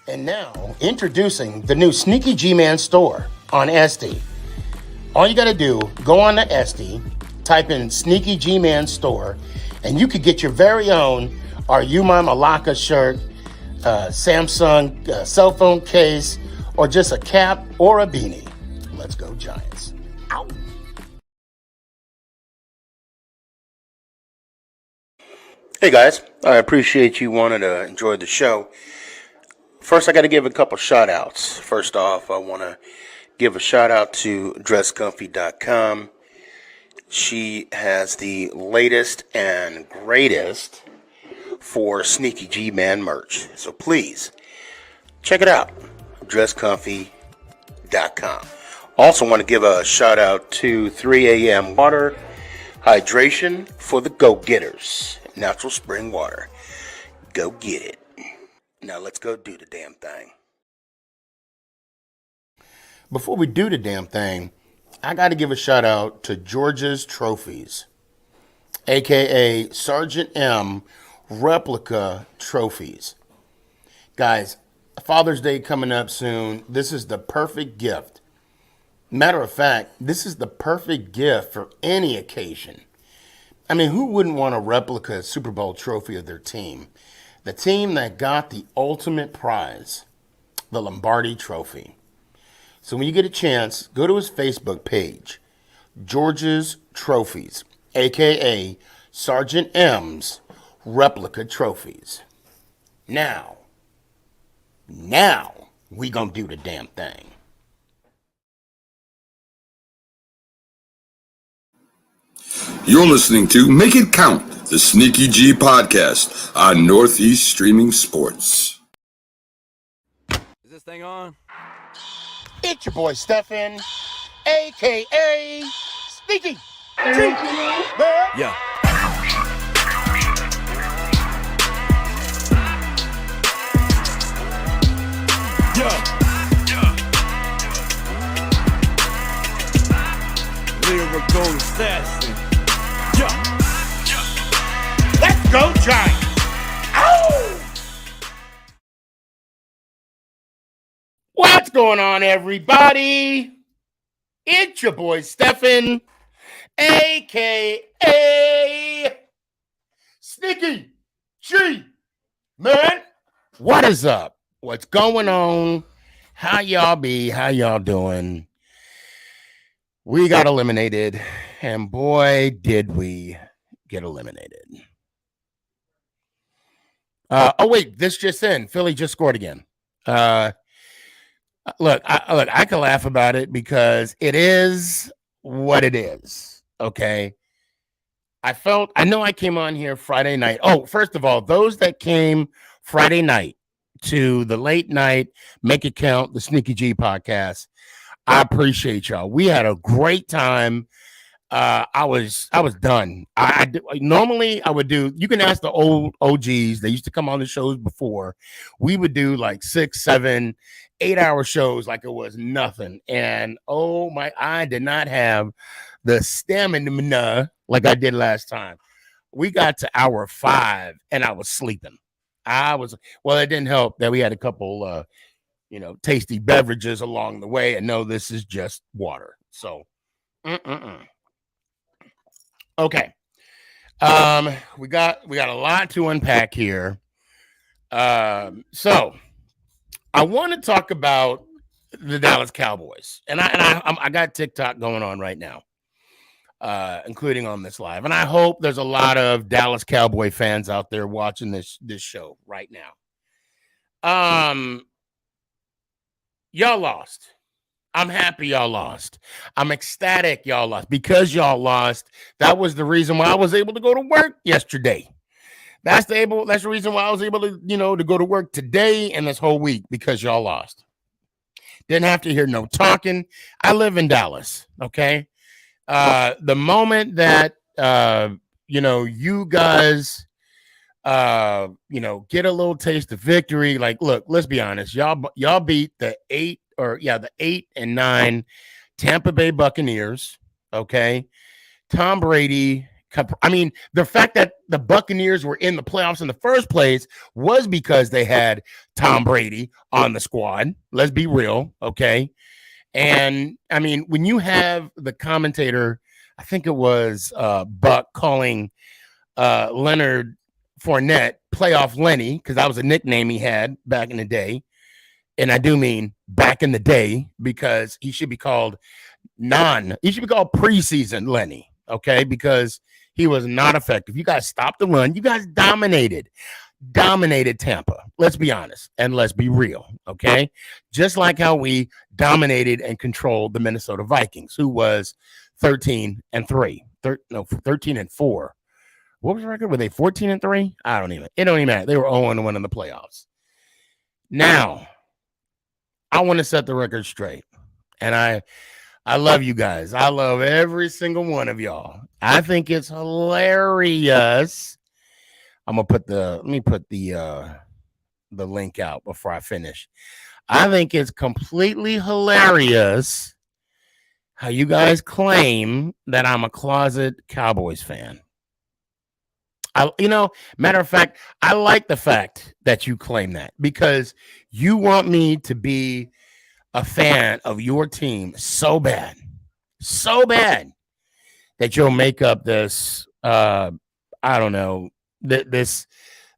And now, introducing the new SneakyG Man store on SD. All you got to do, go on to SD, type in SneakyG Man store, and you could get your very own Are You My Malacca shirt, Samsung cell phone case, or just a cap or a beanie. Let's go Giants. Ow. Hey guys, I appreciate you wanting to enjoy the show. First, I got to give a couple shout outs. First off, I want to give a shout out to dresscomfy.com. She has the latest and greatest for SneakyG Man merch. So please, check it out. dresscomfy.com. Also want to give a shout out to 3 a.m. water hydration for the go-getters. Natural spring water. Go get it. Now let's go do the damn thing. Before we do the damn thing, I got to give a shout out to George's Trophies, aka Sergeant M replica trophies. Guys, Father's Day coming up soon. This is the perfect gift. Matter of fact, this is the perfect gift for any occasion. I mean, who wouldn't want a replica Super Bowl trophy of their team? The team that got the ultimate prize, the Lombardi Trophy. So when you get a chance, go to his Facebook page, George's Trophies, a.k.a. Sergeant M's Replica Trophies. Now, we gonna do the damn thing. You're listening to Make It Count, the SneakyG podcast on Northeast Streaming Sports. Is this thing on? It's your boy Stefan, a.k.a. SneakyG. Yeah. Lyrical assassin. Let's go Giants. Ow! What's going on, everybody? It's your boy Stefan, a.k.a. SneakyG. Man, what is up? What's going on? How y'all be? How y'all doing? We got eliminated, and boy, did we get eliminated. Oh, wait, this just in. Philly just scored again. Look, I can laugh about it because it is what it is, okay? I know I came on here Friday night. Oh, first of all, those that came Friday night to the late night Make It Count, the SneakyG podcast, I appreciate y'all. We had a great time. I was done. Normally I would do, you can ask the old OGs, they used to come on the shows before. We would do like 6, 7, 8-hour shows like it was nothing. And oh my, I did not have the stamina like I did last time. We got to hour 5 and I was sleeping. Well, it didn't help that we had a couple tasty beverages along the way, and no, this is just water. So, okay. We got a lot to unpack here. So I want to talk about the Dallas Cowboys, and I got TikTok going on right now, including on this live, and I hope there's a lot of Dallas Cowboy fans out there watching this show right now. Y'all lost. I'm happy y'all lost. I'm ecstatic y'all lost. Because y'all lost, that was the reason why I was able to go to work yesterday. That's the reason why I was able to, to go to work today and this whole week, because y'all lost. Didn't have to hear no talking. I live in Dallas, okay? The moment that you guys get a little taste of victory. Like, look, let's be honest. Y'all beat the 8 and 9 Tampa Bay Buccaneers. Okay. Tom Brady I mean, the fact that the Buccaneers were in the playoffs in the first place was because they had Tom Brady on the squad. Let's be real, okay? And I mean, when you have the commentator, I think it was Buck calling Leonard Fournette Playoff Lenny, because that was a nickname he had back in the day. And I do mean back in the day, because he should be called preseason Lenny, okay? Because he was not effective. You guys stopped the run. You guys dominated Tampa. Let's be honest and let's be real, okay? Just like how we dominated and controlled the Minnesota Vikings, who was 13-3. 13-4. What was the record? Were they 14-3? It don't even matter. They were 0-1 in the playoffs. Now, I want to set the record straight. And I love you guys. I love every single one of y'all. I think it's hilarious. Let me put the link out before I finish. I think it's completely hilarious how you guys claim that I'm a closet Cowboys fan. Matter of fact, I like the fact that you claim that, because you want me to be a fan of your team so bad that you'll make up this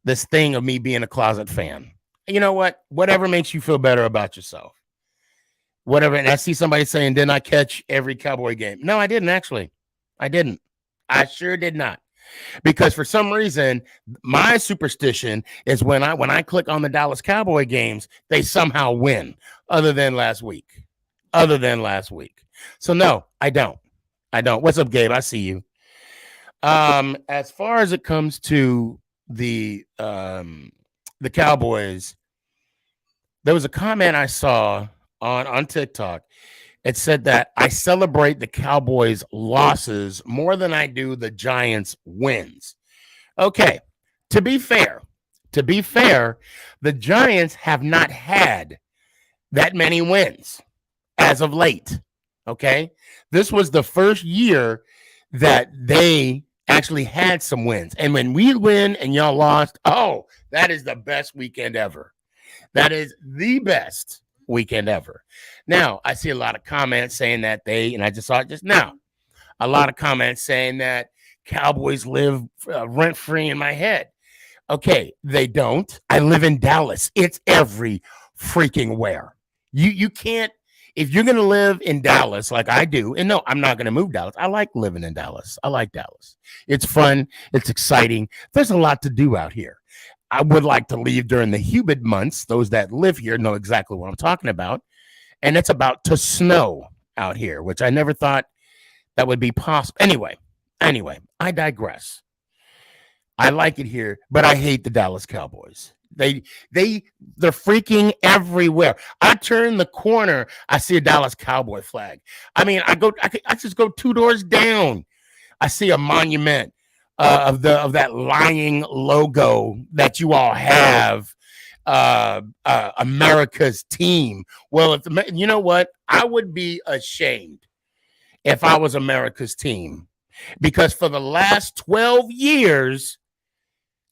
this thing of me being a closet fan. You know what? Whatever makes you feel better about yourself. Whatever. And I see somebody saying, didn't I catch every Cowboy game? No, I didn't actually. I didn't. I sure did not. Because for some reason, my superstition is when I click on the Dallas Cowboy games, they somehow win, other than last week. So no, I don't. What's up, Gabe? I see you. As far as it comes to the Cowboys, there was a comment I saw on TikTok. It said that I celebrate the Cowboys' losses more than I do the Giants' wins. Okay, to be fair, the Giants have not had that many wins as of late. Okay, this was the first year that they actually had some wins. And when we win and y'all lost, that is the best weekend ever. That is the best weekend ever. Now, I see a lot of comments saying that and I just saw it just now, a lot of comments saying that Cowboys live rent-free in my head. Okay, they don't. I live in Dallas. It's every freaking where. You can't, if you're going to live in Dallas like I do, and no, I'm not going to move Dallas. I like living in Dallas. I like Dallas. It's fun. It's exciting. There's a lot to do out here. I would like to leave during the humid months. Those that live here know exactly what I'm talking about. And it's about to snow out here, which I never thought that would be possible. Anyway, I digress. I like it here, but I hate the Dallas Cowboys. They're freaking everywhere. I turn the corner, I see a Dallas Cowboy flag. I mean, I just go 2 doors down. I see a monument of that lying logo that you all have, America's team. Well, you know what? I would be ashamed if I was America's team, because for the last 12 years,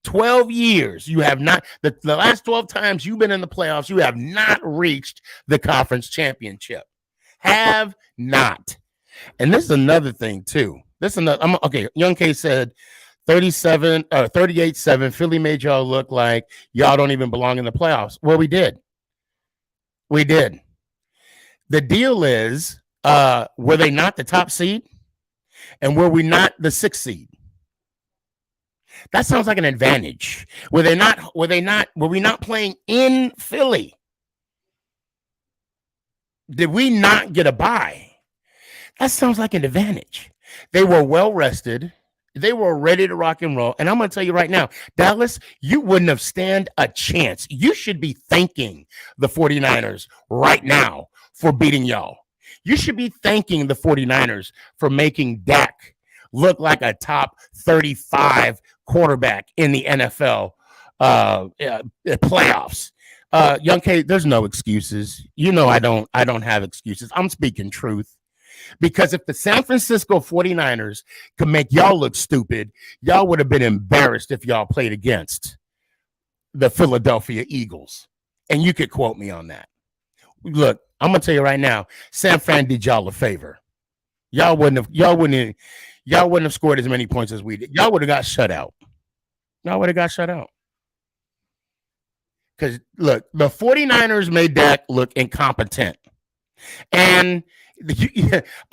you have not, the last 12 times you've been in the playoffs, you have not reached the conference championship. Have not. And this is another thing too. Young K said 38-7. Philly made y'all look like y'all don't even belong in the playoffs. Well, we did. The deal is, were they not the top seed? And were we not the 6th seed? That sounds like an advantage. Were we not playing in Philly? Did we not get a bye? That sounds like an advantage. They were well rested. They were ready to rock and roll. And I'm going to tell you right now, Dallas, you wouldn't have stand a chance. You should be thanking the 49ers right now for beating y'all. You should be thanking the 49ers for making Dak look like a top 35 quarterback in the NFL playoffs. Young K, there's no excuses. You know I don't have excuses. I'm speaking truth. Because if the San Francisco 49ers could make y'all look stupid, y'all would have been embarrassed if y'all played against the Philadelphia Eagles. And you could quote me on that. Look, I'm gonna tell you right now, San Fran did y'all a favor. Y'all wouldn't have scored as many points as we did. Y'all would have got shut out. Because look, the 49ers made Dak look incompetent. And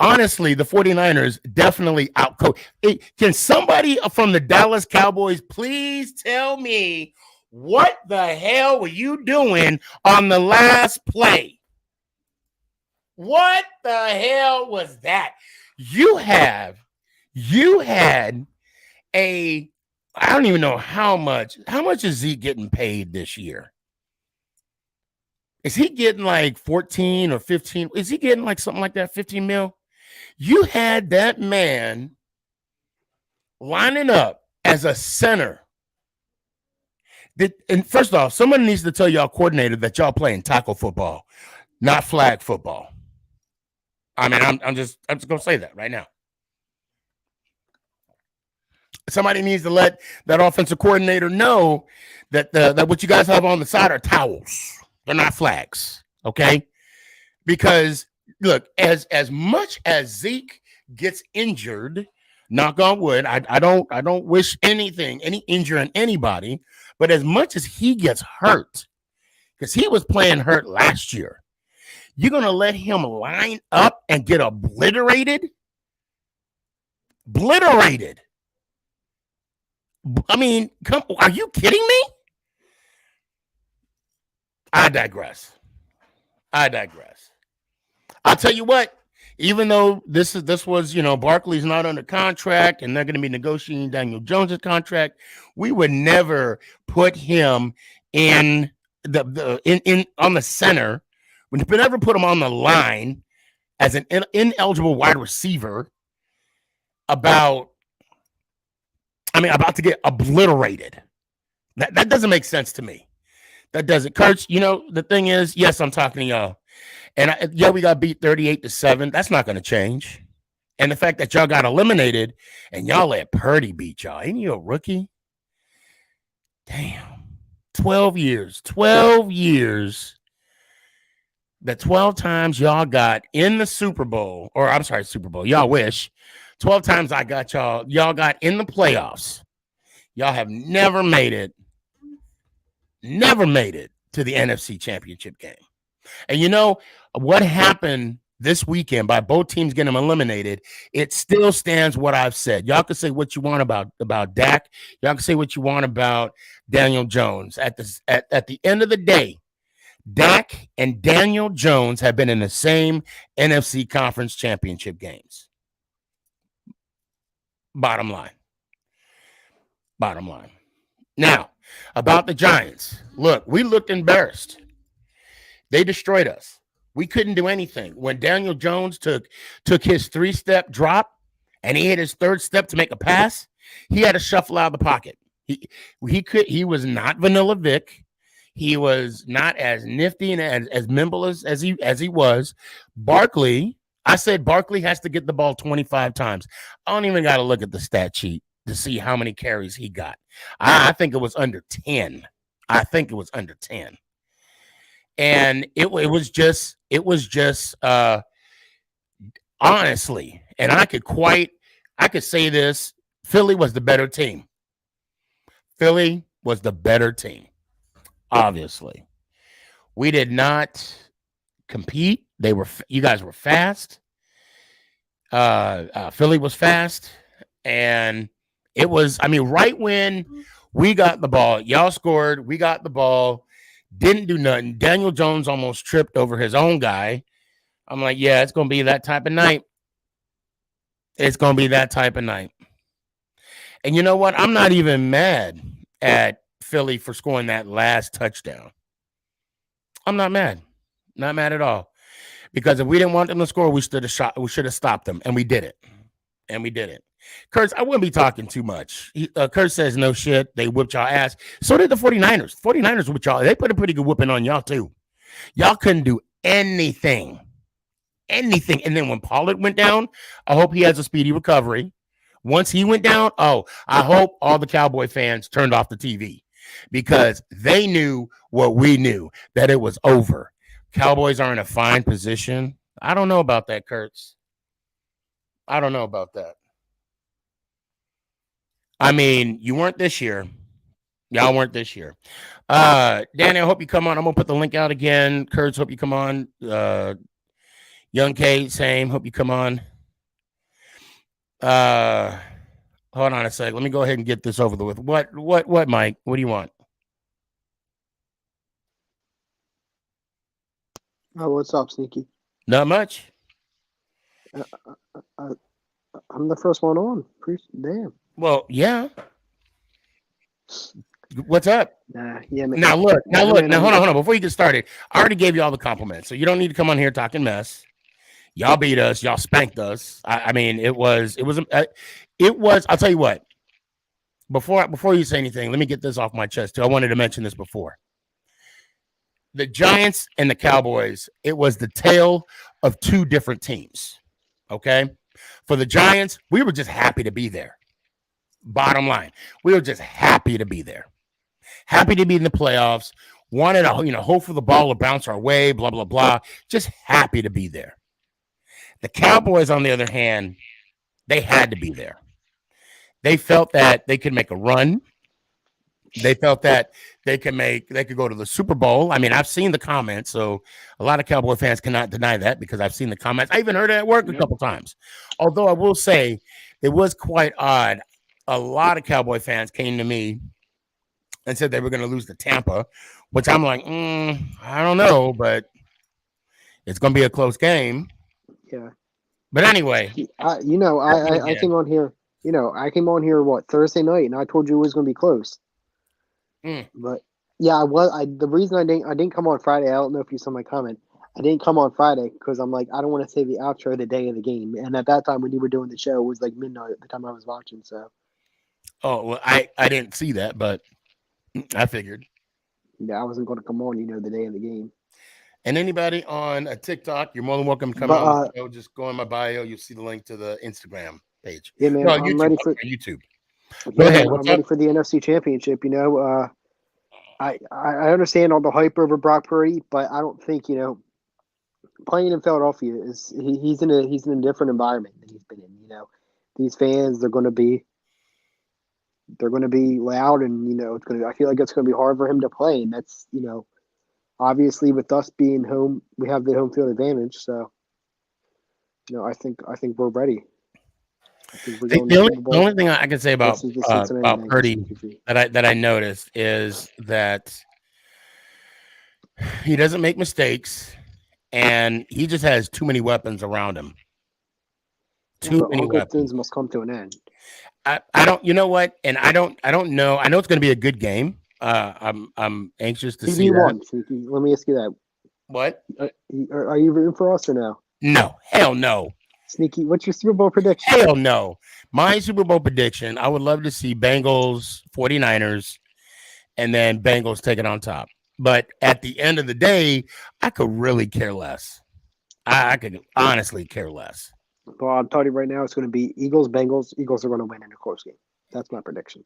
honestly, the 49ers definitely outcoached. Can somebody from the Dallas Cowboys please tell me what the hell were you doing on the last play? What the hell was that? You had I don't even know how much is Zeke getting paid this year? Is he getting like 14 or 15? Is he getting like something like that, 15 mil? You had that man lining up as a center. And first off, someone needs to tell y'all coordinator that y'all playing tackle football, not flag football. I mean, I'm just gonna say that right now. Somebody needs to let that offensive coordinator know that that what you guys have on the side are towels. They're not flags, okay? Because look, as much as Zeke gets injured, knock on wood, I don't wish any injury on anybody, but as much as he gets hurt, because he was playing hurt last year, you're gonna let him line up and get obliterated? Obliterated. I mean, are you kidding me? I digress. I'll tell you what, even though this was, Barkley's not under contract and they're going to be negotiating Daniel Jones' contract, we would never put him in on the center. We would never put him on the line as an ineligible wide receiver about to get obliterated. That doesn't make sense to me. That doesn't. Kurtz, the thing is, yes, I'm talking to y'all. And we got beat 38-7. That's not going to change. And the fact that y'all got eliminated and y'all let Purdy beat y'all. Ain't you a rookie? Damn. 12 years. 12 years. The 12 times y'all got in the Super Bowl, or I'm sorry, Super Bowl. Y'all wish. 12 times I got y'all. Y'all got in the playoffs. Y'all have never made it to the NFC Championship game. And you know what happened this weekend by both teams getting eliminated? It still stands what I've said. Y'all can say what you want about Dak. Y'all can say what you want about Daniel Jones. At the end of the day, Dak and Daniel Jones have been in the same NFC Conference Championship games. Bottom line. Now, about the Giants. Look, we looked embarrassed. They destroyed us. We couldn't do anything. When Daniel Jones took his 3-step drop and he hit his 3rd step to make a pass, he had to shuffle out of the pocket. He was not Vanilla Vic. He was not as nifty and as nimble as he was. Barkley, I said Barkley has to get the ball 25 times. I don't even got to look at the stat sheet to see how many carries he got. I think it was under 10. And it was just honestly, and I could say this, Philly was the better team. Obviously. We did not compete. You guys were fast. Philly was fast, and it was, right when we got the ball, y'all scored, we got the ball, didn't do nothing. Daniel Jones almost tripped over his own guy. I'm like, yeah, it's going to be that type of night. And you know what? I'm not even mad at Philly for scoring that last touchdown. I'm not mad. Not mad at all. Because if we didn't want them to score, we should have stopped them. And we did it. Kurtz, I wouldn't be talking too much. Kurtz says no shit. They whipped y'all ass. So did the 49ers. 49ers whipped y'all. They put a pretty good whooping on y'all too. Y'all couldn't do anything. anything. And then when Pollard went down, I hope he has a speedy recovery. Once he went down, I hope all the Cowboy fans turned off the TV because they knew what we knew, that it was over. Cowboys are in a fine position. I don't know about that, Kurtz. I don't know about that. I mean, you weren't this year. Y'all weren't this year. Danny, I hope you come on. I'm going to put the link out again. Kurtz, hope you come on. Young K, same. Hope you come on. Hold on a sec. Let me go ahead and get this over with. What, Mike? What do you want? Oh, what's up, Sneaky? Not much. I'm the first one on. Damn. Well, yeah. What's up? Yeah. Man. Now look. Hold on. Before you get started, I already gave you all the compliments, so you don't need to come on here talking mess. Y'all beat us. Y'all spanked us. I mean, it was. I'll tell you what. Before you say anything, let me get this off my chest too. I wanted to mention this before. The Giants and the Cowboys. It was the tale of two different teams. Okay, for the Giants, we were just happy to be there. Bottom line, we were just happy to be there. Happy to be in the playoffs. Wanted to, hope for the ball to bounce our way. Blah blah blah. Just happy to be there. The Cowboys, on the other hand, they had to be there. They felt that they could make a run. They felt that they could go to the Super Bowl. I mean, I've seen the comments, so a lot of Cowboy fans cannot deny that because I've seen the comments. I even heard it at work a couple times. Although I will say it was quite odd. A lot of Cowboy fans came to me and said they were going to lose to Tampa, which I'm like, I don't know, but it's going to be a close game. Yeah. But anyway, I came on here. I came on here Thursday night, and I told you it was going to be close. But yeah, the reason I didn't come on Friday. I don't know if you saw my comment. I didn't come on Friday because I'm like, I don't want to say the outro the day of the game. And at that time, when you were doing the show, it was like midnight at the time I was watching. So. Oh well, I didn't see that, but I figured. Yeah, I wasn't going to come on, the day of the game. And anybody on a TikTok, you're more than welcome to come on. Just go in my bio. You'll see the link to the Instagram page. Yeah, man. I'm YouTube, ready for YouTube. Go ahead. I'm ready for the NFC Championship. I understand all the hype over Brock Purdy, but I don't think playing in Philadelphia he's in a different environment than he's been in. These fans they're going to be loud, and I feel like it's going to be hard for him to play, and that's obviously with us being home, we have the home field advantage. So I think we're ready. The only thing I can say about Purdy that I noticed is that he doesn't make mistakes, and he just has too many weapons around him. Too many weapons. Things must come to an end. I don't. You know what? And I don't know. I know it's going to be a good game. I'm anxious to see that. Let me ask you that. What? Are you rooting for us or no? No, hell no. Sneaky, what's your Super Bowl prediction? Hell no. My Super Bowl prediction, I would love to see Bengals, 49ers, and then Bengals take it on top. But at the end of the day, I could really care less. I could honestly care less. Well, I'll tell you right now, it's going to be Eagles, Bengals. Eagles are going to win in a close game. That's my prediction.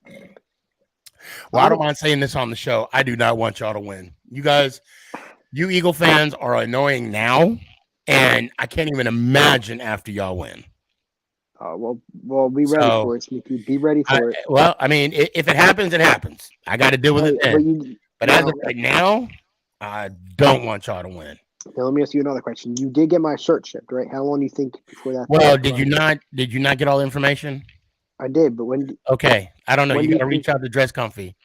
Well, I don't mind saying this on the show. I do not want y'all to win. You guys, you Eagle fans are annoying now. And I can't even imagine after y'all win. Well, be ready for it, Sneaky. Be ready for it. Well, I mean, if it happens, it happens. I got to deal with it then. But as of right now, I don't want y'all to win. Now, let me ask you another question. You did get my shirt shipped, right? How long do you think before that? Well, did you not get all the information? I did, but when? Okay, I don't know. You got to reach out to Dress Comfy.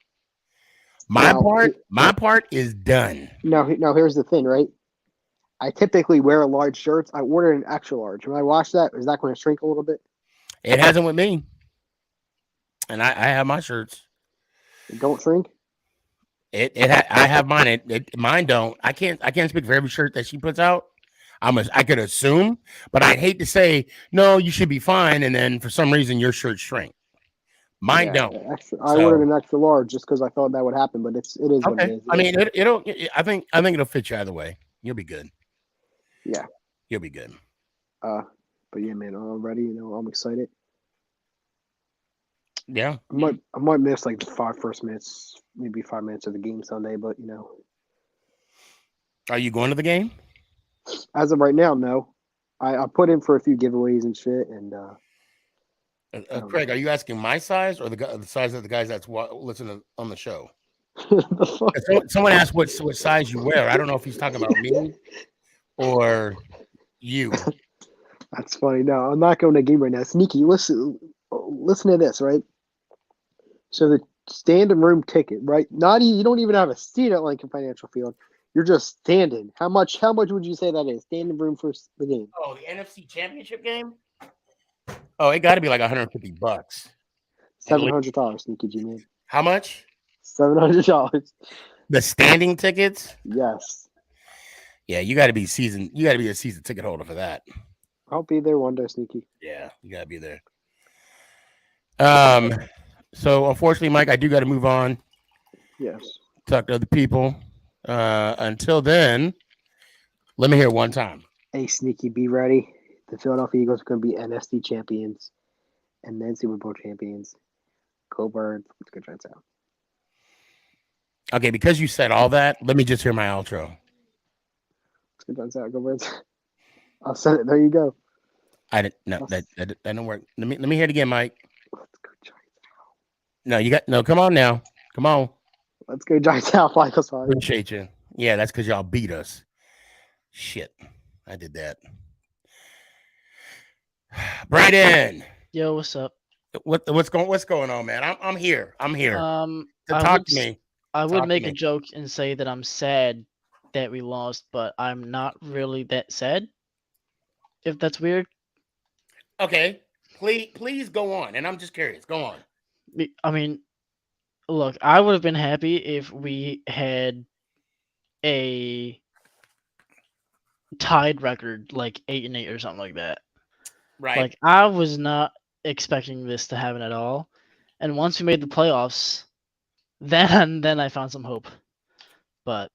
My part is done. Now, here's the thing, right? I typically wear large shirts. I ordered an extra large. When I wash that, is that going to shrink a little bit? It hasn't with me. And I have my shirts. It don't shrink? I have mine. Mine don't. I can't speak for every shirt that she puts out. I could assume, but I'd hate to say, no, you should be fine. And then for some reason your shirts shrink. Mine don't. I ordered an extra large just because I thought that would happen, but it is okay. What it is. I mean, I think it'll fit you either way. You'll be good. Yeah. You'll be good. But yeah, man, I'm ready. I'm excited. Yeah. I might miss like the first minutes, maybe 5 minutes of the game Sunday, but Are you going to the game? as of right now, no. I put in for a few giveaways and shit, and I don't Craig, know. are you asking my size or the size of the guys that's listening on the show? The fuck? Someone asked what size you wear. I don't know if he's talking about me or you. That's funny. No, I'm not going to the game right now. Sneaky, listen to this, right? So the standing room ticket, right? Not you don't even have a seat at Lincoln Financial Field. You're just standing. How much would you say that is? Standing room for the game. Oh, the NFC Championship game? Oh, it got to be like $150. $700, Sneaky G, man. How much? $700. The standing tickets? Yes. Yeah, you got to be season. You got to be a season ticket holder for that. I'll be there one day, Sneaky. Yeah, you got to be there. So unfortunately, Mike, I do got to move on. Yes. Talk to other people. Until then, let me hear it one time. Hey, Sneaky, be ready. The Philadelphia Eagles are going to be NFC champions and then Super Bowl champions. Go Birds. Let's go Giants out. Okay, because you said all that, let me just hear my outro. Let's go Giants out. Go Birds. I'll send it. There you go. I didn't. No, that didn't work. Let me hear it again, Mike. Let's go Giants out. No, you got no. Come on now. Come on. Let's go Giants out. Michael, sorry. Appreciate you. Yeah, that's because y'all beat us. Shit, I did that. Brandon. Yo, what's up? What's going on, man? I'm here. I'm here. I Talk would, to me. I Talk would to make me. a joke and say that I'm sad that we lost, but I'm not really that sad. If that's weird. Okay, please go on. And I'm just curious. Go on. I mean, look, I would have been happy if we had a tied record, like 8-8 or something like that. Right. Like, I was not expecting this to happen at all. And once we made the playoffs, then I found some hope. But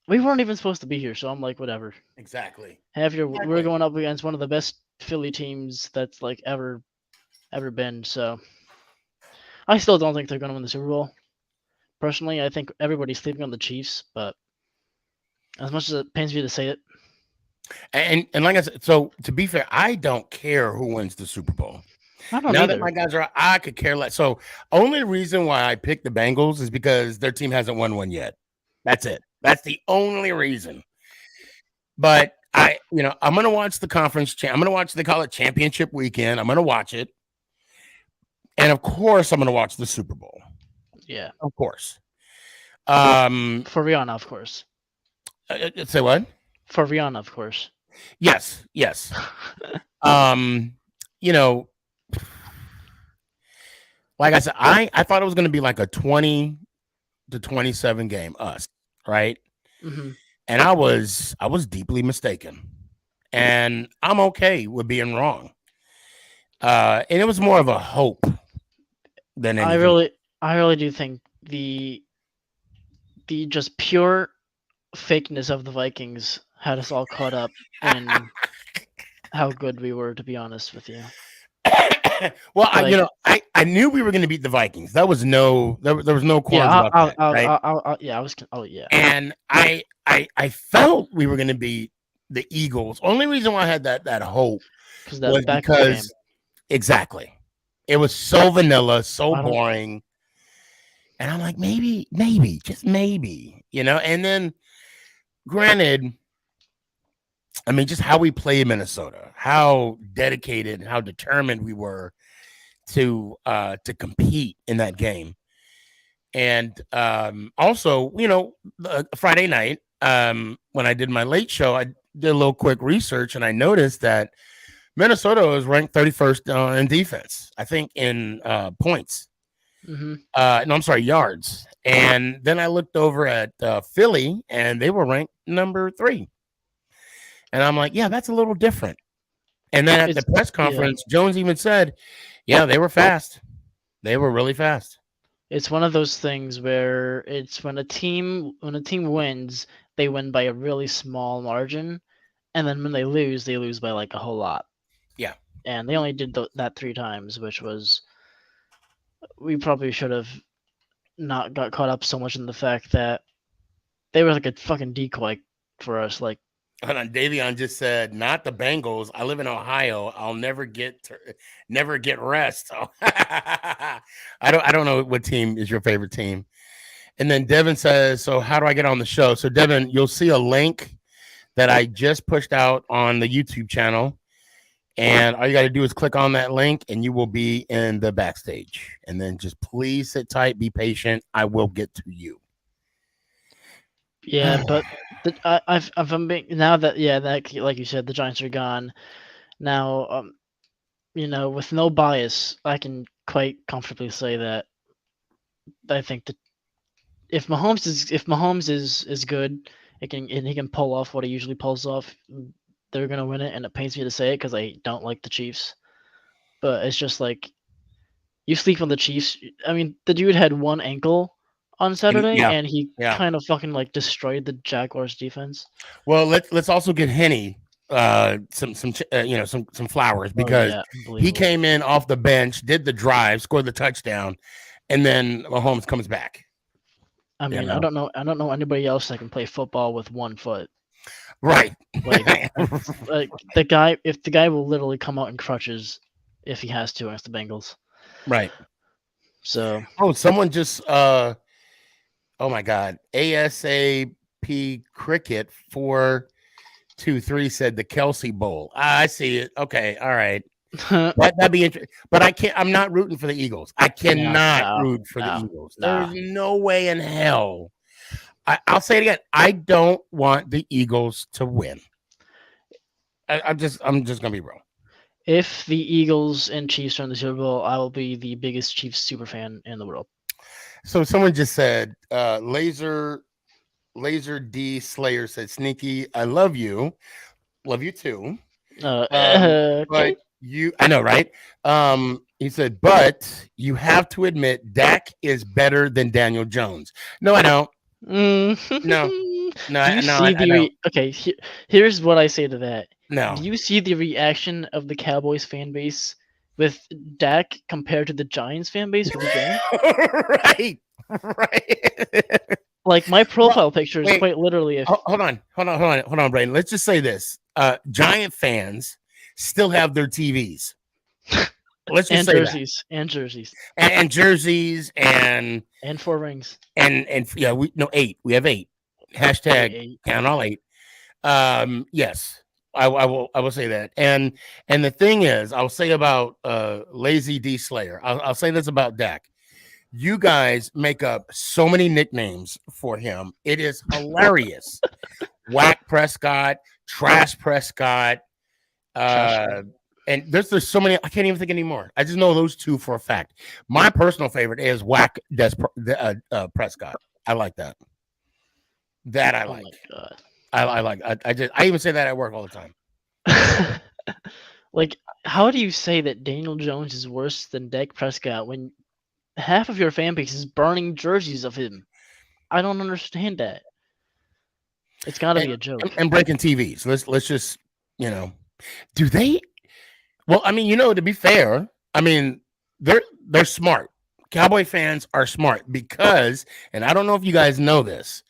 we weren't even supposed to be here, so I'm like, whatever. Exactly. We're going up against one of the best Philly teams that's like ever been. So I still don't think they're going to win the Super Bowl. Personally, I think everybody's sleeping on the Chiefs, but as much as it pains me to say it. And like I said, so to be fair, I don't care who wins the Super Bowl. I don't Now either. that my guys are, I could care less. So only reason why I picked the Bengals is because their team hasn't won one yet. That's it. That's the only reason. But I'm going to watch the conference. I'm going to watch, they call it championship weekend. I'm going to watch it. And of course, I'm going to watch the Super Bowl. Yeah. Of course. For Rihanna, of course. Say what? For Rihanna, of course. Yes. Like I said, I thought it was going to be like a 20-27 game, us, right? Mm-hmm. And I was deeply mistaken, and I'm okay with being wrong. And it was more of a hope than anything. I really do think the just pure fakeness of the Vikings had us all caught up in how good we were, to be honest with you. Well, I knew we were going to beat the Vikings. That was there was no qualms about that, right? And I felt we were going to beat the Eagles. Only reason why I had that hope was because exactly, it was so vanilla, so boring, and I'm like, maybe, just maybe, And then, granted, I mean, just how we played Minnesota, how dedicated, how determined we were to compete in that game. And also, Friday night, when I did my late show, I did a little quick research and I noticed that Minnesota was ranked 31st in defense, I think, in points. Mm-hmm. No, I'm sorry, yards. And then I looked over at Philly and they were ranked number 3. And I'm like, yeah, that's a little different. And then at the press conference, Jones even said, yeah, they were fast. They were really fast. It's one of those things where it's when a team wins, they win by a really small margin. and then when they lose by like a whole lot. Yeah. And they only did that 3 times, which was we probably should have not got caught up so much in the fact that they were like a fucking decoy for us. Like, hold on, Davion just said, "Not the Bengals. I live in Ohio. I'll never get rest." Oh. I don't know what team is your favorite team. And then Devin says, "So how do I get on the show?" So Devin, you'll see a link that I just pushed out on the YouTube channel. And all you got to do is click on that link and you will be in the backstage. And then just please sit tight, be patient. I will get to you. yeah, but I'm being, now that that like you said, the Giants are gone. Now, with no bias, I can quite comfortably say that I think that if Mahomes is good, he can pull off what he usually pulls off. They're gonna win it, and it pains me to say it because I don't like the Chiefs. But it's just like you sleep on the Chiefs. I mean, the dude had one ankle on Saturday, and he kind of fucking like destroyed the Jaguars defense. Well, let's also get Henny some flowers because he came in off the bench, did the drive, scored the touchdown, and then Mahomes comes back. I mean, I don't know anybody else that can play football with one foot. Right. Like the guy will literally come out in crutches if he has to against the Bengals. Right. So. Oh, someone just oh my God, ASAP Cricket 423 said the Kelsey Bowl. I see it. Okay, all right. That'd be interesting. But I'm not rooting for the Eagles. I cannot root for the Eagles. There's no way in hell. I'll say it again. I don't want the Eagles to win. I'm just gonna be real. If the Eagles and Chiefs are in the Super Bowl, I will be the biggest Chiefs super fan in the world. So someone just said, Laser D Slayer said, "Sneaky, I love you too." Okay. But I know, right? He said, but you have to admit Dak is better than Daniel Jones. No, I don't. No. Okay, here's what I say to that. No. Do you see the reaction of the Cowboys fan base with Dak compared to the Giants fan base for the game? Right. Like my profile picture is quite literally. Hold on, Brayden. Let's just say this: Giant fans still have their TVs. Let's just say jerseys that. And jerseys and 4 rings and 8. We have 8. Hashtag count all 8. Yes, I will say that. And the thing is, I'll say about Lazy D Slayer. I'll say this about Dak. You guys make up so many nicknames for him. It is hilarious. Whack Prescott, Trash Prescott, and there's so many. I can't even think anymore. I just know those 2 for a fact. My personal favorite is Whack Prescott. I like that. That I like. Oh my God. I like. I even say that at work all the time. Like, how do you say that Daniel Jones is worse than Dak Prescott when half of your fan base is burning jerseys of him? I don't understand that. It's got to be a joke. And breaking TVs. Let's just, do they? Well, I mean, to be fair, I mean, they're smart. Cowboy fans are smart because, and I don't know if you guys know this,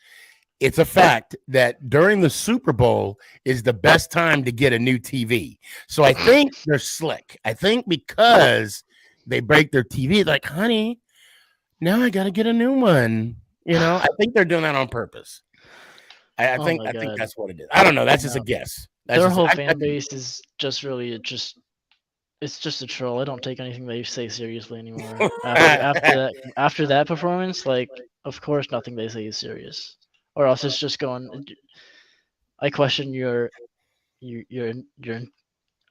it's a fact that during the Super Bowl is the best time to get a new TV. So I think they're slick. I think because they break their TV, like, honey, now I got to get a new one. I think they're doing that on purpose. I think that's what it is. I don't know. That's just a guess. Their whole fan base is just really it's just a troll. I don't take anything they say seriously anymore. After that performance, like, of course, nothing they say is serious, or else it's just going. I question your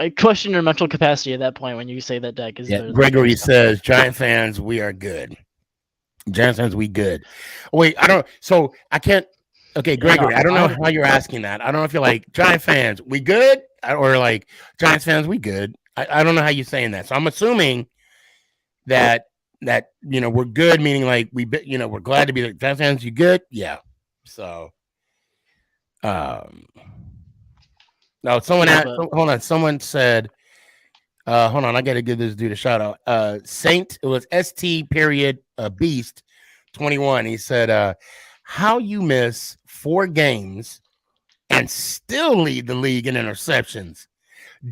I question your mental capacity at that point when you say that Dak is. Yeah, Gregory says, "Giant fans, we are good. Giant fans, we good." Wait, I don't. So I can't. Okay, Gregory, I don't know how you're asking that. I don't know if you're like, Giant fans, we good, or like Giants fans, we good. I don't know how you're saying that. So I'm assuming that we're good, meaning like we're glad to be the Giants fans. You good? Yeah. So, No, someone Yeah, hold on. Someone said, hold on, I gotta give this dude a shout out. Saint, it was ST period Beast 21. He said, how you miss 4 games and still lead the league in interceptions.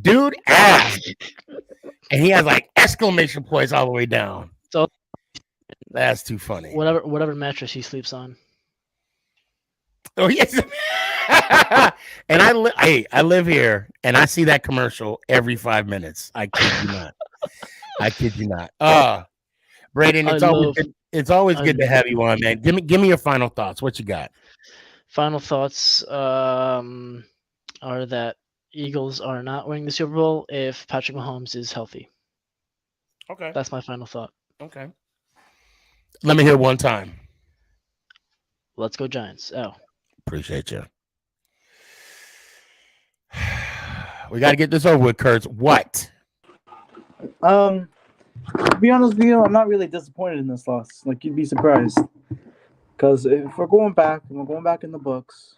Dude asked. And he has like exclamation points all the way down. So that's too funny. Whatever mattress he sleeps on. Oh yes. And I live here and I see that commercial every 5 minutes. I kid you not. I kid you not. Braden, it's always good to have you on, man. Give me your final thoughts. What you got? Final thoughts are that Eagles are not winning the Super Bowl if Patrick Mahomes is healthy. Okay. That's my final thought. Okay. Let me hear one time. Let's go Giants. Oh. Appreciate you. We got to get this over with, Kurtz. What? To be honest with you, I'm not really disappointed in this loss. Like, you'd be surprised. Because if we're going back in the books,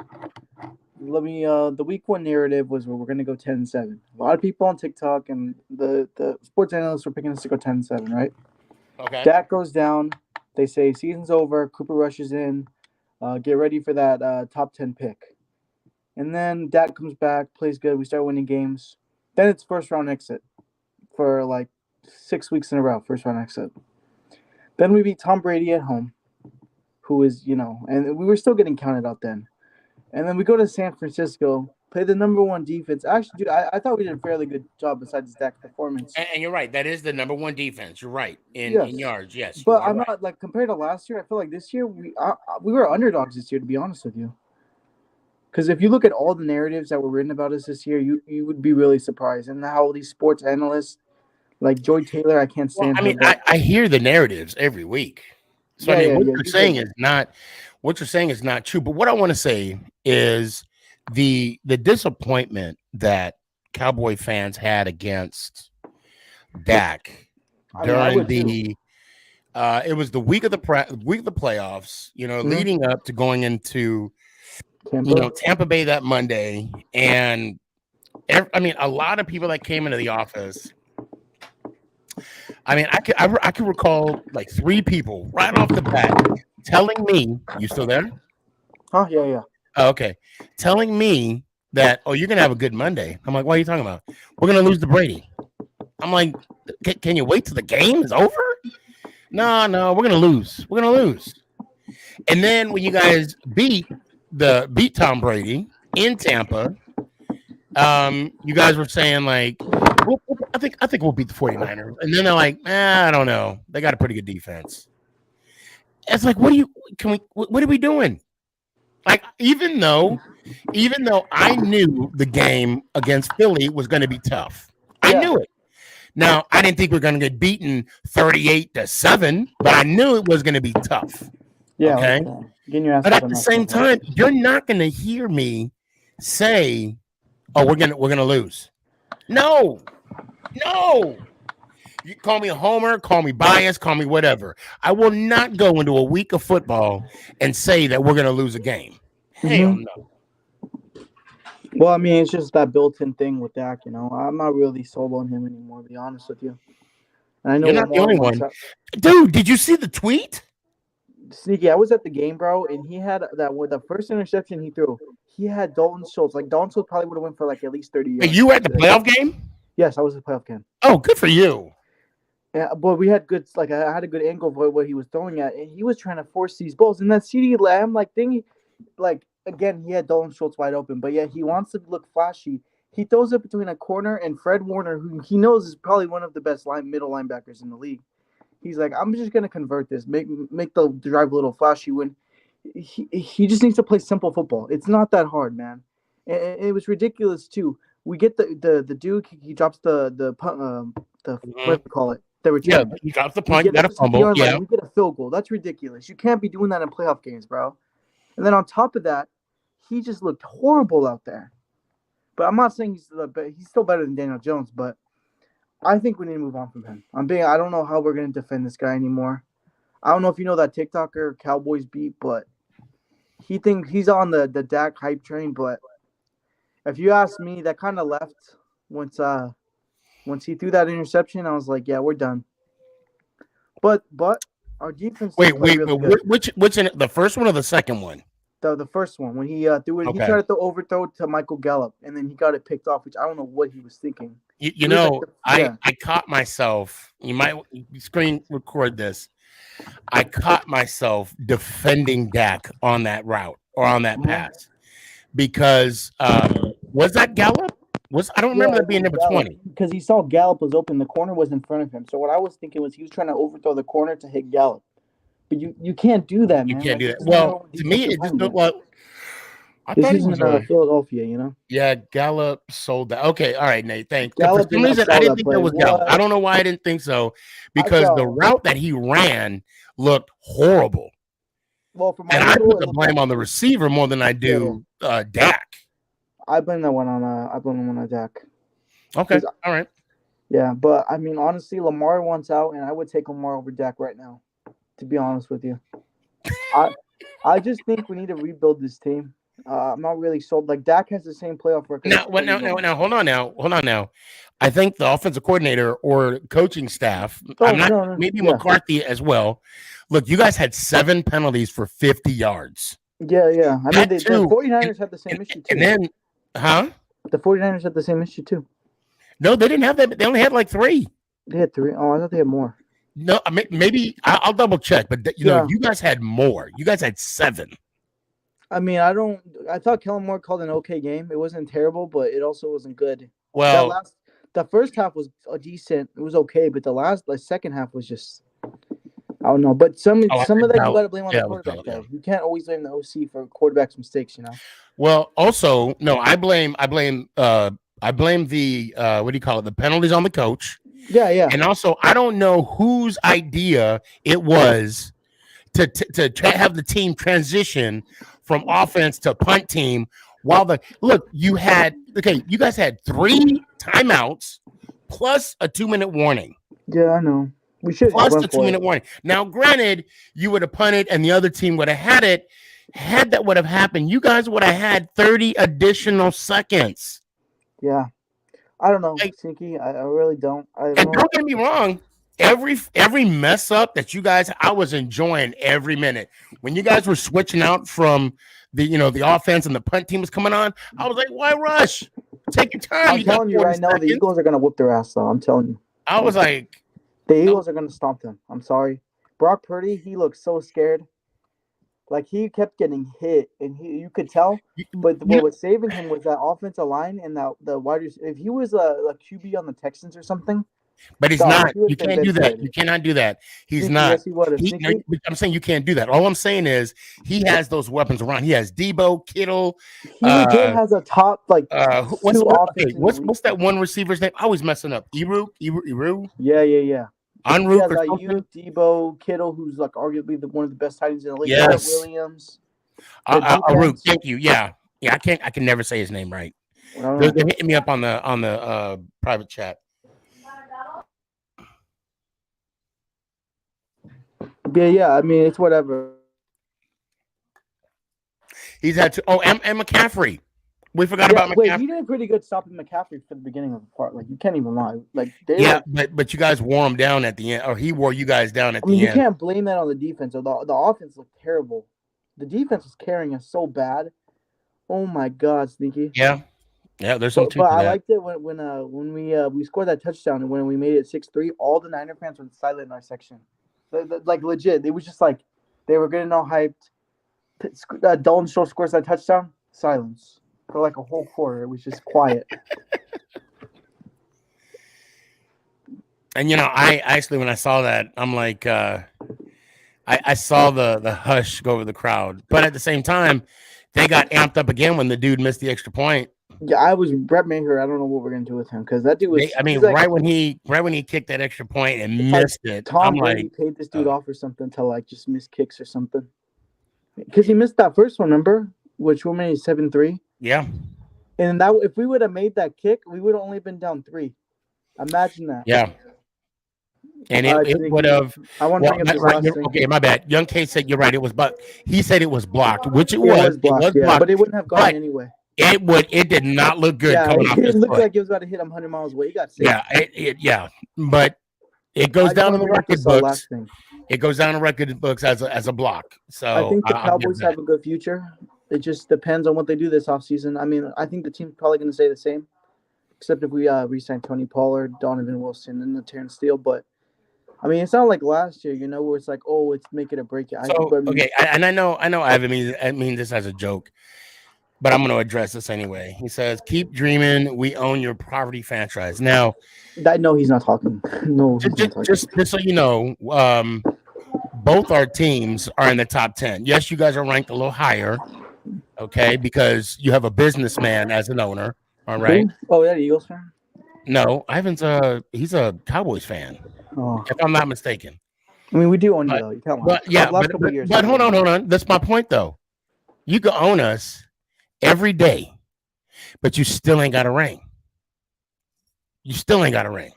the week 1 narrative was where we're going to go 10-7. A lot of people on TikTok and the sports analysts were picking us to go 10-7, right? Okay. Dak goes down. They say season's over. Cooper rushes in. Get ready for that top 10 pick. And then Dak comes back, plays good. We start winning games. Then it's first round exit for like 6 weeks in a row. First round exit. Then we beat Tom Brady at home, who is, and we were still getting counted out then. And then we go to San Francisco, play the number 1 defense. Actually, dude, I thought we did a fairly good job besides Dak's performance. And you're right. That is the number 1 defense. You're right. In yards, yes. But I'm not, like, compared to last year, I feel like this year we were underdogs this year, to be honest with you. Because if you look at all the narratives that were written about us this year, you would be really surprised. And how these sports analysts, like Joy Taylor, I can't stand her. I mean, I hear the narratives every week. So what you're saying is not true. But what I want to say is the disappointment that Cowboy fans had against Dak during it was the week of the playoffs, leading up to going into Tampa Bay that Monday. And a lot of people that came into the office, I could recall like 3 people right off the bat telling me, you still there? Huh? Yeah. Oh, okay. Telling me that, you're going to have a good Monday. I'm like, what are you talking about? We're going to lose to Brady. I'm like, can you wait till the game is over? No, we're going to lose. We're going to lose. And then when you guys beat Tom Brady in Tampa, you guys were saying like, I think we'll beat the 49ers. And then they're like, I don't know. They got a pretty good defense. It's like, what are we doing? Like, even though I knew the game against Philly was going to be tough. I knew it. Now, I didn't think we were going to get beaten 38-7, but I knew it was going to be tough. Yeah. Okay. But at the same time, you're not going to hear me say, we're gonna lose. No. You call me a homer, call me biased, call me whatever. I will not go into a week of football and say that we're gonna lose a game. Hell no. Well, I mean, it's just that built-in thing with Dak. I'm not really sold on him anymore, to be honest with you. And I know you're not the only one. Dude, did you see the tweet? Sneaky, I was at the game, bro, and he had that with the first interception he threw. He had Dalton Schultz. Like, Dalton Schultz probably would have went for like at least 30 yards. Are you at the playoff game? Yes, I was at the playoff game. Oh, good for you. Yeah, but we had good, like, I had a good angle of what he was throwing at, and he was trying to force these balls. And that CeeDee Lamb, like, thing, like, again, he had Dalton Schultz wide open, but yeah, he wants to look flashy. He throws it between a corner and Fred Warner, who he knows is probably one of the best middle linebackers in the league. He's like, I'm just gonna convert this, make the drive a little flashy. When he just needs to play simple football. It's not that hard, man. And it was ridiculous too. We get the dude. He drops the what do you call it? The return. Yeah, he drops the punt. You got a fumble. Yeah, we get a field goal. That's ridiculous. You can't be doing that in playoff games, bro. And then on top of that, he just looked horrible out there. But I'm not saying he's still better than Daniel Jones, but I think we need to move on from him. I don't know how we're going to defend this guy anymore. I don't know if you know that TikToker Cowboys beat, but he thinks he's on the Dak hype train, but if you ask me, that kind of left once he threw that interception. I was like, yeah, we're done. But our defense. Wait, really good. which in the first one or the second one? The first one when he threw it, Okay. he tried to overthrow to Michael Gallup, and then he got it picked off, which I don't know what he was thinking. You know, I caught myself. You might screen record this. I caught myself defending Dak on that route or on that pass because was that Gallup? I don't remember that being number 20 because he saw Gallup was open. The corner was in front of him. So what I was thinking was he was trying to overthrow the corner to hit Gallup. But you can't do that, man. You can't do that. Well, to me, it just looked like this isn't Philadelphia, you know. Yeah, Gallup sold that. Okay, all right, Nate. Thanks. For some reason, I didn't think that was Gallup. I don't know why I didn't think so, because the route that he ran looked horrible. Well, and I put the blame on the receiver more than I do Dak. I blame that one on Dak. Okay, all right. Yeah, but I mean, honestly, Lamar wants out, and I would take Lamar over Dak right now. To be honest with you, I just think we need to rebuild this team. I'm not really sold. Like Dak has the same playoff record. Now, hold on now. I think the offensive coordinator or coaching staff, maybe McCarthy as well. Look, you guys had 7 penalties for 50 yards. Yeah. I mean, the 49ers had the same issue too. And then, the 49ers had the same issue too. No, they didn't have that. They only had like 3. They had 3. Oh, I thought they had more. No, maybe I'll double check, but know, you guys had more. You guys had 7. I mean, I thought Kellen Moore called an okay game. It wasn't terrible, but it also wasn't good. Well, the first half was decent. It was okay, but the second half was just, I don't know. But some of that you got to blame on the quarterback. Yeah. You can't always blame the OC for quarterback's mistakes, you know. Well, also, no, I blame the what do you call it? The penalties on the coach. Yeah. And also, I don't know whose idea it was to have the team transition from offense to punt team while you guys had 3 timeouts plus a 2-minute warning. Yeah, I know. We should plus the 2-minute warning. Now, granted, you would have punted and the other team would have had it. Had that would have happened, you guys would have had 30 additional seconds. Yeah. I don't know, Sneaky. I really don't. Don't get me wrong. Every mess up that you guys, I was enjoying every minute. When you guys were switching out from the offense and the punt team was coming on, I was like, why rush? Take your time. I'm telling you right now, the Eagles are going to whoop their ass, though. I'm telling you. I was like, the Eagles are going to stomp them. I'm sorry. Brock Purdy, he looked so scared. Like, he kept getting hit, and you could tell. But what was saving him was that offensive line and the wide receiver. If he was a QB on the Texans or something. But he's not. You can't do that. You cannot do that. He's not. Yes, he would have. I'm saying you can't do that. All I'm saying is he has those weapons around. He has Debo, Kittle. He has a top, like, what's that one receiver's name? I always messing up. Eru? Yeah. Unruh or something. Debo, Kittle, who's like arguably one of the best tight ends in the league. Yes. Williams. Aru, thank you. Yeah. I can never say his name right. They're hitting me up on the private chat. Yeah. I mean, it's whatever. He's had to. Oh, and McCaffrey. We forgot about McCaffrey. Wait, he did a pretty good stopping McCaffrey for the beginning of the part. Like, you can't even lie. Like, but you guys wore him down at the end, or he wore you guys down at the end. You can't blame that on the defense. Or the offense looked terrible. The defense was carrying us so bad. Oh my God, Sneaky. Yeah. There's some. But I liked it when we scored that touchdown and when we made it 6-3. All the Niner fans were silent in our section. Like legit, it was just like they were getting all hyped. Dalton Schultz scores that touchdown. Silence. For like a whole quarter, it was just quiet. And I actually, when I saw that, I'm like, I saw the hush go over the crowd, but at the same time, they got amped up again when the dude missed the extra point. Yeah, I was Brett Maher. I don't know what we're gonna do with him because that dude was. Right when he kicked that extra point and missed it, Tom Brady paid this dude off or something to like just miss kicks or something. Because he missed that first one, remember? Which woman is 7-3. Yeah. And that if we would have made that kick, we would have only been down 3. Imagine that. Yeah. And it would have. I want to bring up right, okay, my bad. Young K said you're right. It was, but he said it was blocked, which it was. Blocked, but it wouldn't have gone anyway. It did not look good Yeah, coming off it his looked foot. like it was about to hit him 100 miles away. He got sick. Yeah, but it goes down in the record books. It goes down in record books as a block. So I think the I'll give Cowboys that. have a good future. It just depends on what they do this offseason. I mean, I think the team's probably going to stay the same, except if we re-sign Tony Pollard, Donovan Wilson, and the Terrence Steele. But I mean, it's not like last year, where it's like, oh, it's make it or break it. Okay, and I know, I mean this as a joke, but I'm going to address this anyway. He says, "Keep dreaming. We own your poverty franchise." Now, no, he's not talking. No, he's not talking. Just so you know, both our teams are in the top 10. Yes, you guys are ranked a little higher, okay, because you have a businessman as an owner. All right. Oh, yeah, Eagles fan. No, Ivan's he's a Cowboys fan, if I'm not mistaken. I mean, we do own you though. You can't lie. But hold on. That's my point though. You can own us every day, but you still ain't got a ring. You still ain't got a ring.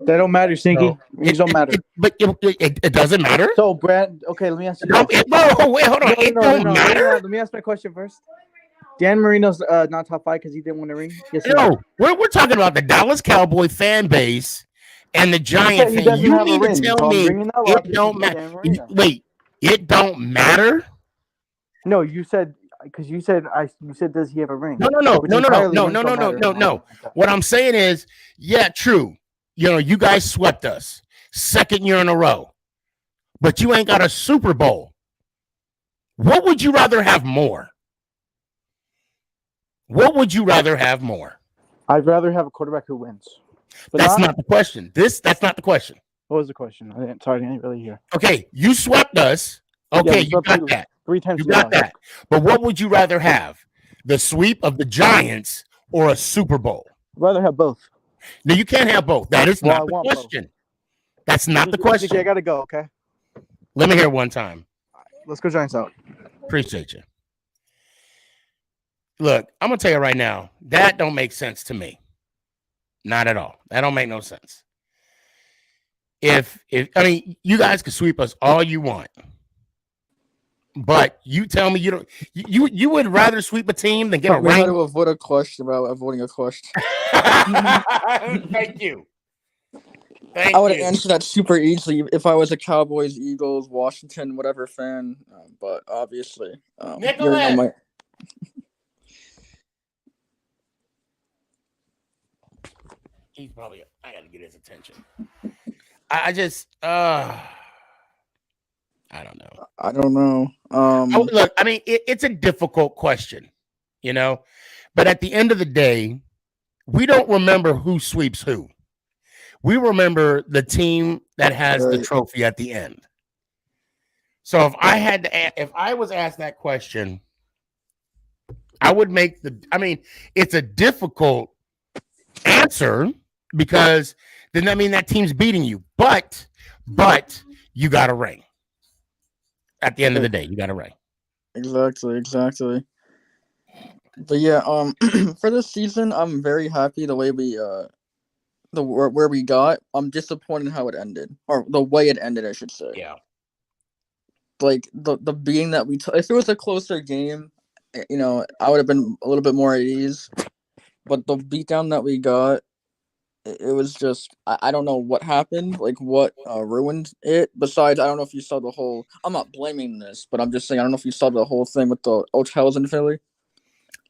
That don't matter, Sneaky. Rings don't matter. It doesn't matter. So, Brad, okay, let me ask you. Wait, hold on. It don't matter. Let me ask my question first. Dan Marino's not top 5 because he didn't win a ring. Yes, no, we're talking about the Dallas Cowboy fan base and the Giant fan. You need to tell me it don't matter. Wait, it don't matter? No, you said because you said does he have a ring? No. What I'm saying is, yeah, true. You guys swept us 2nd year in a row, but you ain't got a Super Bowl. What would you rather have more? What would you rather have more? I'd rather have a quarterback who wins. But that's not the question. That's not the question. What was the question? I didn't really hear. Okay, you swept us. Okay, you got that. 3 times. You got that. But what would you rather have? The sweep of the Giants or a Super Bowl? I'd rather have both. No, you can't have both. That is not the question. Both. That's not the question. I got to go, okay? Let me hear it one time. Let's go Giants out. Appreciate you. Look, I'm going to tell you right now, that don't make sense to me. Not at all. That don't make no sense. If I mean, you guys can sweep us all you want. But you tell me you would rather sweep a team than get a ring? We had to avoid a question about avoiding a question. Thank you. I would answer that super easily if I was a Cowboys, Eagles, Washington, whatever fan. But obviously, Nicholas. He's probably. I got to get his attention. I just. I don't know. I don't know. Look, I mean, it's a difficult question, but at the end of the day, we don't remember who sweeps who. We remember the team that has the trophy at the end. So if I was asked that question, I would make it's a difficult answer because then that means that team's beating you, but you got a ring. At the end of the day, you got a ring. Exactly. But yeah, for this season, I'm very happy the way we where we got. I'm disappointed how it ended, or the way it ended, I should say. Yeah. Like the being that if it was a closer game, I would have been a little bit more at ease. But the beatdown that we got, it was just I don't know what happened, like what ruined it. Besides, I don't know if you saw the whole. I'm not blaming this, but I'm just saying I don't know if you saw the whole thing with the hotels in Philly.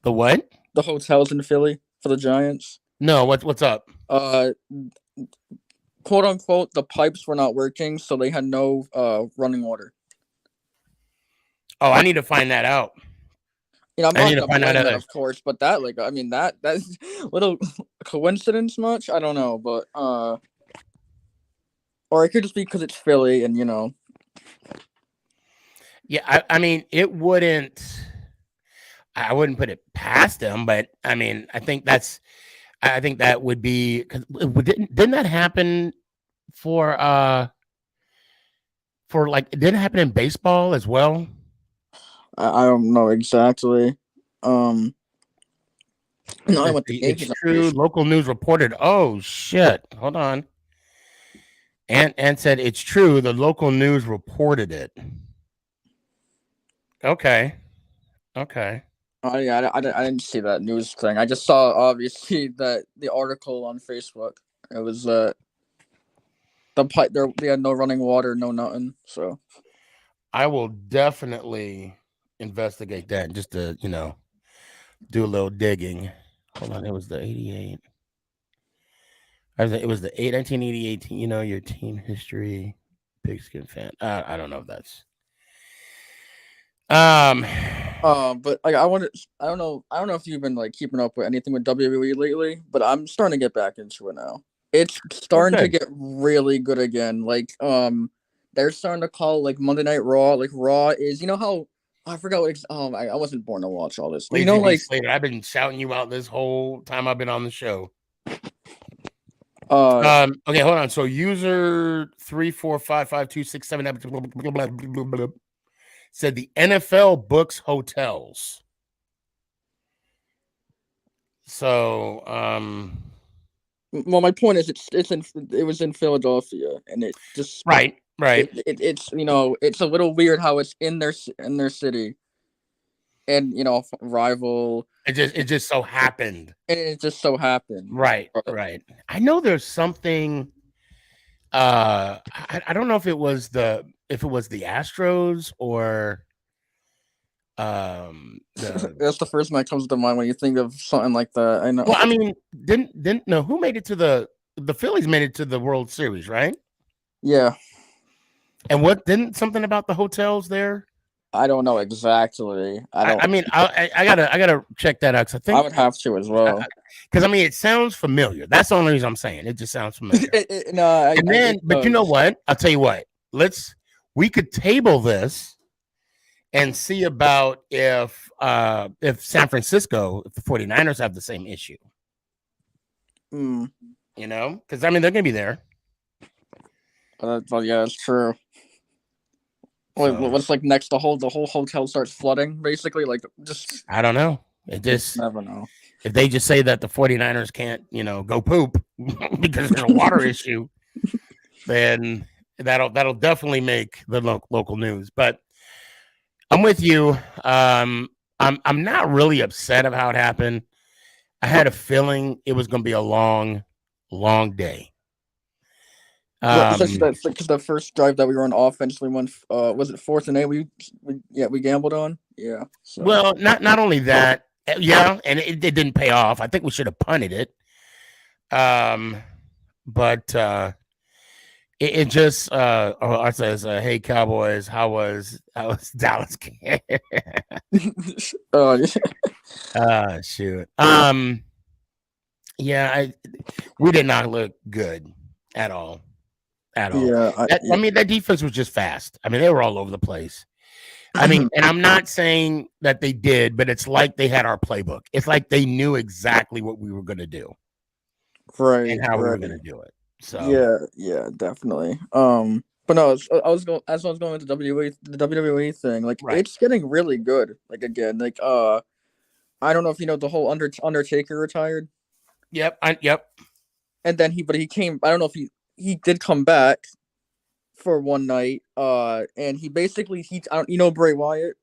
The what? The hotels in Philly for the Giants. No, what's up? Quote unquote, the pipes were not working, so they had no running water. Oh, I need to find that out. I'm not gonna blame that, of course, but that's little coincidence much. I don't know, but or it could just be because it's Philly, and Yeah, I mean, it wouldn't. I wouldn't put it past them, but I mean, I think that would be because didn't that happen for it didn't happen in baseball as well? I don't know exactly. No, it's true. Local news reported. Oh shit! Hold on. And said it's true. The local news reported it. Okay. Oh yeah, I didn't see that news thing. I just saw obviously that the article on Facebook. It was the pipe. They had no running water, no nothing. So I will definitely investigate that just to do a little digging. Hold on, it was the 88. It was the 1988. Your team history, pigskin fan. I don't know if that's. But like I don't know if you've been like keeping up with anything with WWE lately, but I'm starting to get back into it now. It's starting to get really good again. Like they're starting to call like Monday Night Raw. Like Raw is, how I forgot what. I wasn't born to watch all this. Like Slater, I've been shouting you out this whole time I've been on the show. Okay, hold on. So user 3455267 said the NFL books hotels. So well, my point is it was in Philadelphia, and it just right. It's it's a little weird how it's in their city, and rival. It just so happened. And it just so happened. Right. I know there's something. I don't know if it was the Astros or that's the first one that comes to mind when you think of something like that. I know. Well, I mean, didn't know who made it to the Phillies made it to the World Series, right? Yeah. And what didn't something about the hotels there? I don't know exactly. I mean, I gotta check that out. I think I would have to as well. Because I mean, it sounds familiar. That's the only reason I'm saying it. Just sounds familiar. But you know what? I'll tell you what. We could table this and see about if San Francisco, if the 49ers have the same issue. Because I mean, they're gonna be there. Well, yeah, that's true. What's like next? The whole hotel starts flooding, basically. Like just I don't know. It just never know. If they just say that the 49ers can't, go poop because there's a water issue, then that'll definitely make the local news. But I'm with you. I'm not really upset of how it happened. I had a feeling it was going to be a long, long day. Especially because the first drive that we were on offense, we went. Was it 4th and 8? We gambled on. Yeah. So. Well, not only that. Yeah, and it didn't pay off. I think we should have punted it. But it just it says, "Hey Cowboys, how was Dallas?" Shoot. Yeah, we did not look good at all. Yeah, I mean, that defense was just fast. I mean, they were all over the place. I mean, and I'm not saying that they did, but it's like they had our playbook. It's like they knew exactly what we were going to do, right, and how we were going to do it. So yeah, definitely. But no, I was going with the WWE thing. Like, It's getting really good. Like again, like I don't know if you know the whole Undertaker retired. Yep. And then he came. I don't know if he did come back for one night, and he basically Bray Wyatt.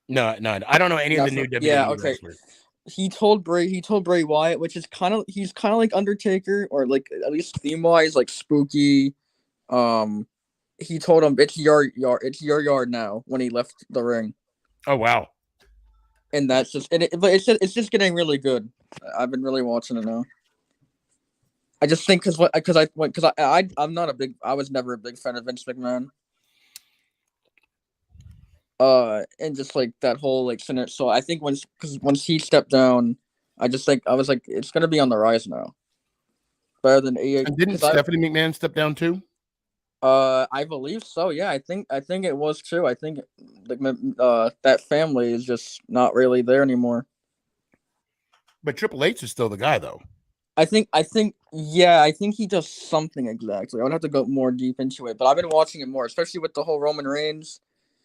No, I don't know any of the new WWE wrestlers. He told Bray Wyatt, which is he's kind of like Undertaker, or like at least theme wise, like spooky. He told him it's your yard now when he left the ring. Oh wow! And that's just but it's just getting really good. I've been really watching it now. I just think because I'm not I was never a big fan of Vince McMahon. And just like that whole like center. So I think once he stepped down, I was like, it's gonna be on the rise now. Better than AEW. And didn't Stephanie McMahon step down too? I believe so. Yeah, I think it was too. I think that family is just not really there anymore. But Triple H is still the guy, though. I think he does something exactly. I would have to go more deep into it, but I've been watching it more, especially with the whole Roman Reigns,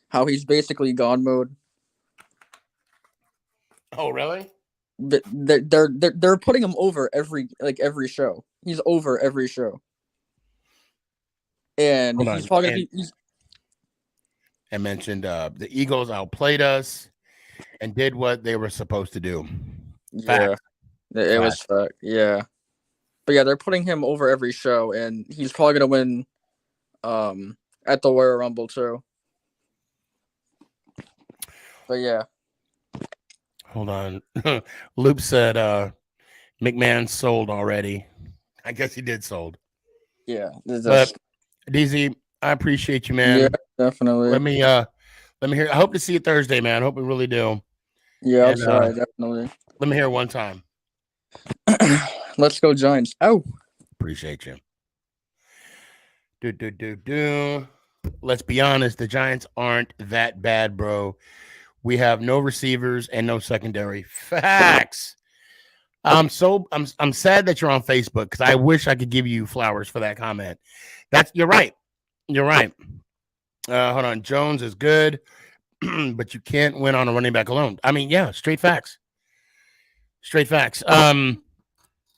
how he's basically God mode. Oh, really? They're putting him over every show. He's over every show, and he's talking. I mentioned the Eagles outplayed us. and did what they were supposed to do. Yeah, it was fact. Yeah, but yeah, they're putting him over every show, and he's probably gonna win at the Royal Rumble too. But yeah, hold on. Loop said McMahon sold already. I guess he did sold. Yeah, but DZ, I appreciate you, man. Yeah, definitely. Let me hear. I hope to see you Thursday, man. I hope we really do. Yeah, I'll try, definitely. Let me hear it one time. Let's go Giants. Oh, appreciate you. Let's be honest, the Giants aren't that bad, bro. We have no receivers and no secondary. Facts. I'm sad that you're on Facebook because I wish I could give you flowers for that comment. You're right. You're right. Hold on. Jones is good, but you can't win on a running back alone. I mean, yeah, straight facts. Straight facts.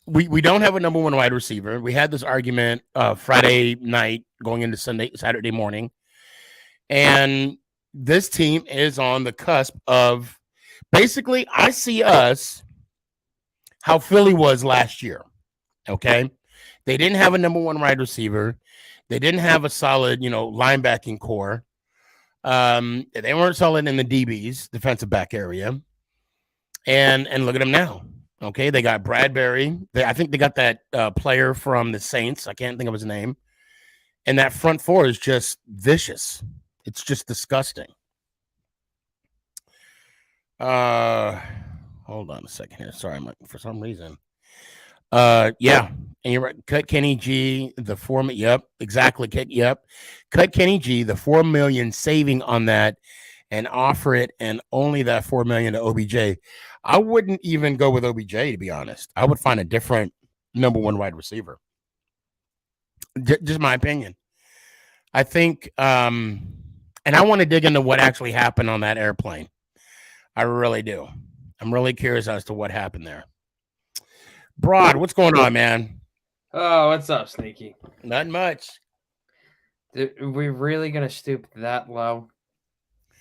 We don't have a number one wide receiver. We had this argument Friday night going into Saturday morning. And this team is on the cusp of basically, I see us how Philly was last year. Okay. They didn't have a number one wide receiver. They didn't have a solid, linebacking core. They weren't solid in the DBs, defensive back area. And look at them now. Okay. They got Bradbury. I think they got that player from the Saints. I can't think of his name. And that front four is just vicious. It's just disgusting. Hold on a second here. Sorry, for some reason. Yeah, and you're right. Cut Kenny G, the $4 million. Yep, exactly. Yep. Cut Kenny G, the $4 million saving on that, and offer it and only that $4 million to OBJ. I wouldn't even go with OBJ, to be honest. I would find a different number one wide receiver. Just my opinion. I think, and I want to dig into what actually happened on that airplane. I really do. I'm really curious as to what happened there. Broad, what's going on, man? Oh, what's up, Sneaky? Not much. Are we really going to stoop that low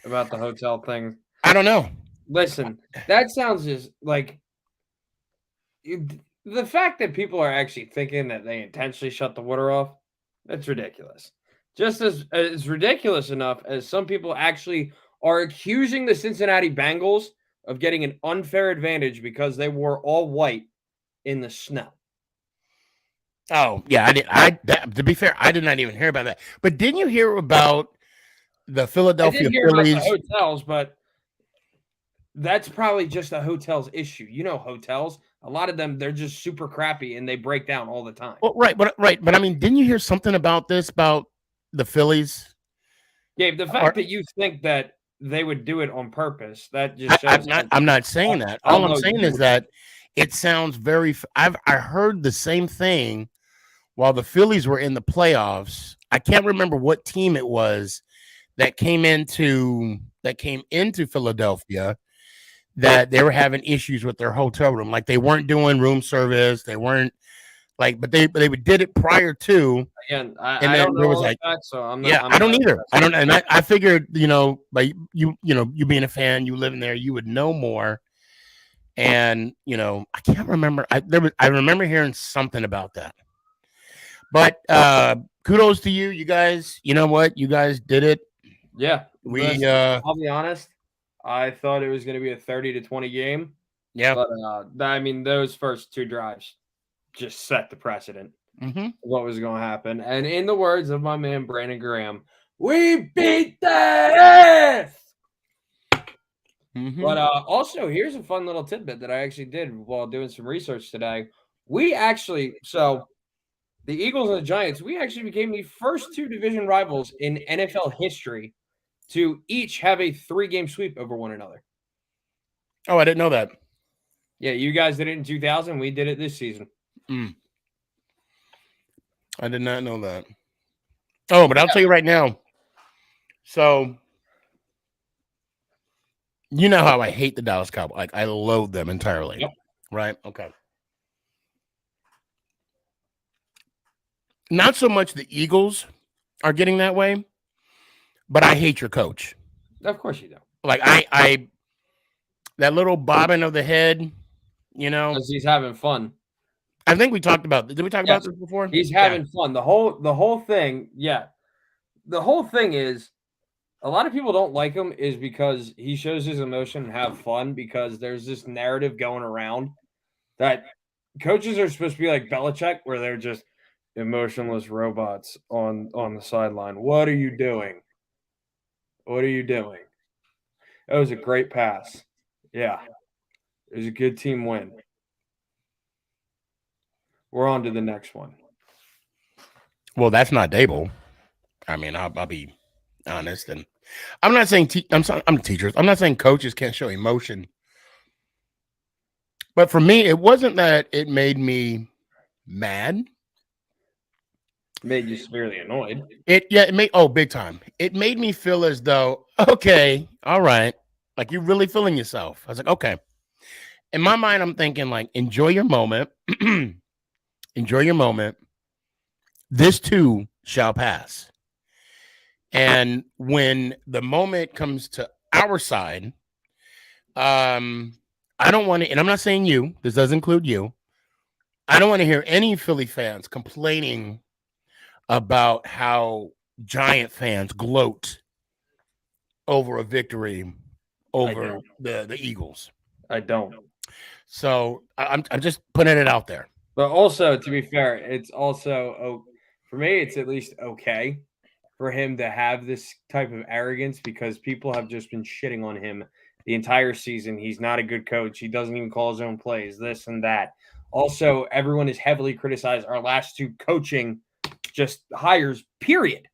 about the hotel thing? I don't know. Listen, that sounds just like the fact that people are actually thinking that they intentionally shut the water off, that's ridiculous. Just as ridiculous enough as some people actually are accusing the Cincinnati Bengals of getting an unfair advantage because they wore all white in the snow. Oh, yeah, to be fair, I did not even hear about that. But didn't you hear about the Philadelphia Phillies? About the hotels, but that's probably just a hotel's issue. Hotels, a lot of them, they're just super crappy and they break down all the time. Well, right. But I mean, didn't you hear something about the Phillies? Gabe, the fact that you think that they would do it on purpose, that just shows I'm not saying that. All I'm saying is that it sounds very. I heard the same thing while the Phillies were in the playoffs. I can't remember what team it was that came into Philadelphia, that they were having issues with their hotel room. Like they weren't doing room service. They weren't but they did it prior to. Again, I don't know all that, so I'm not. Yeah, I don't either. I don't, and I figured, like you being a fan, you living there, you would know more. And I can't remember. I remember hearing something about that. But kudos to you, you guys. You know what? You guys did it. Yeah, I'll be honest. I thought it was going to be a 30-20 game. Yeah, but I mean, those first two drives just set the precedent. Mm-hmm. What was going to happen. And in the words of my man Brandon Graham, we beat that ass. Mm-hmm. But also, here's a fun little tidbit that I actually did while doing some research today. So the Eagles and the Giants, we actually became the first two division rivals in NFL history to each have a 3-game sweep over one another. Oh, I didn't know that. Yeah, you guys did it in 2000. We did it this season. I did not know that. Oh, but I'll tell you right now. So, you know how I hate the Dallas Cowboys. Like, I loathe them entirely. Yep. Right? Okay. Not so much the Eagles are getting that way, but I hate your coach. Of course you do. Like, I that little bobbing of the head, Because he's having fun. I think we talked about this. Did we talk about Yes. this before? He's having fun. The whole thing, yeah. The whole thing is a lot of people don't like him is because he shows his emotion and have fun because there's this narrative going around that coaches are supposed to be like Belichick, where they're just emotionless robots on the sideline. What are you doing? What are you doing? That was a great pass. Yeah. It was a good team win. We're on to the next one. Well, that's not Dable. I mean, I'll be honest, and I'm not saying I'm teachers. I'm not saying coaches can't show emotion, but for me, it wasn't that it made me mad. Made you severely annoyed. It made big time. It made me feel as though, okay, all right, like you're really feeling yourself. I was like, okay. In my mind, I'm thinking like, enjoy your moment. Enjoy your moment. This too shall pass. And when the moment comes to our side, I don't want to, and I'm not saying you, this does include you. I don't want to hear any Philly fans complaining about how Giant fans gloat over a victory over the Eagles. I don't. So I'm just putting it out there. But also, to be fair, it's also for me, it's at least okay for him to have this type of arrogance because people have just been shitting on him the entire season. He's not a good coach. He doesn't even call his own plays, this and that. Also, everyone has heavily criticized our last two coaching just hires, period.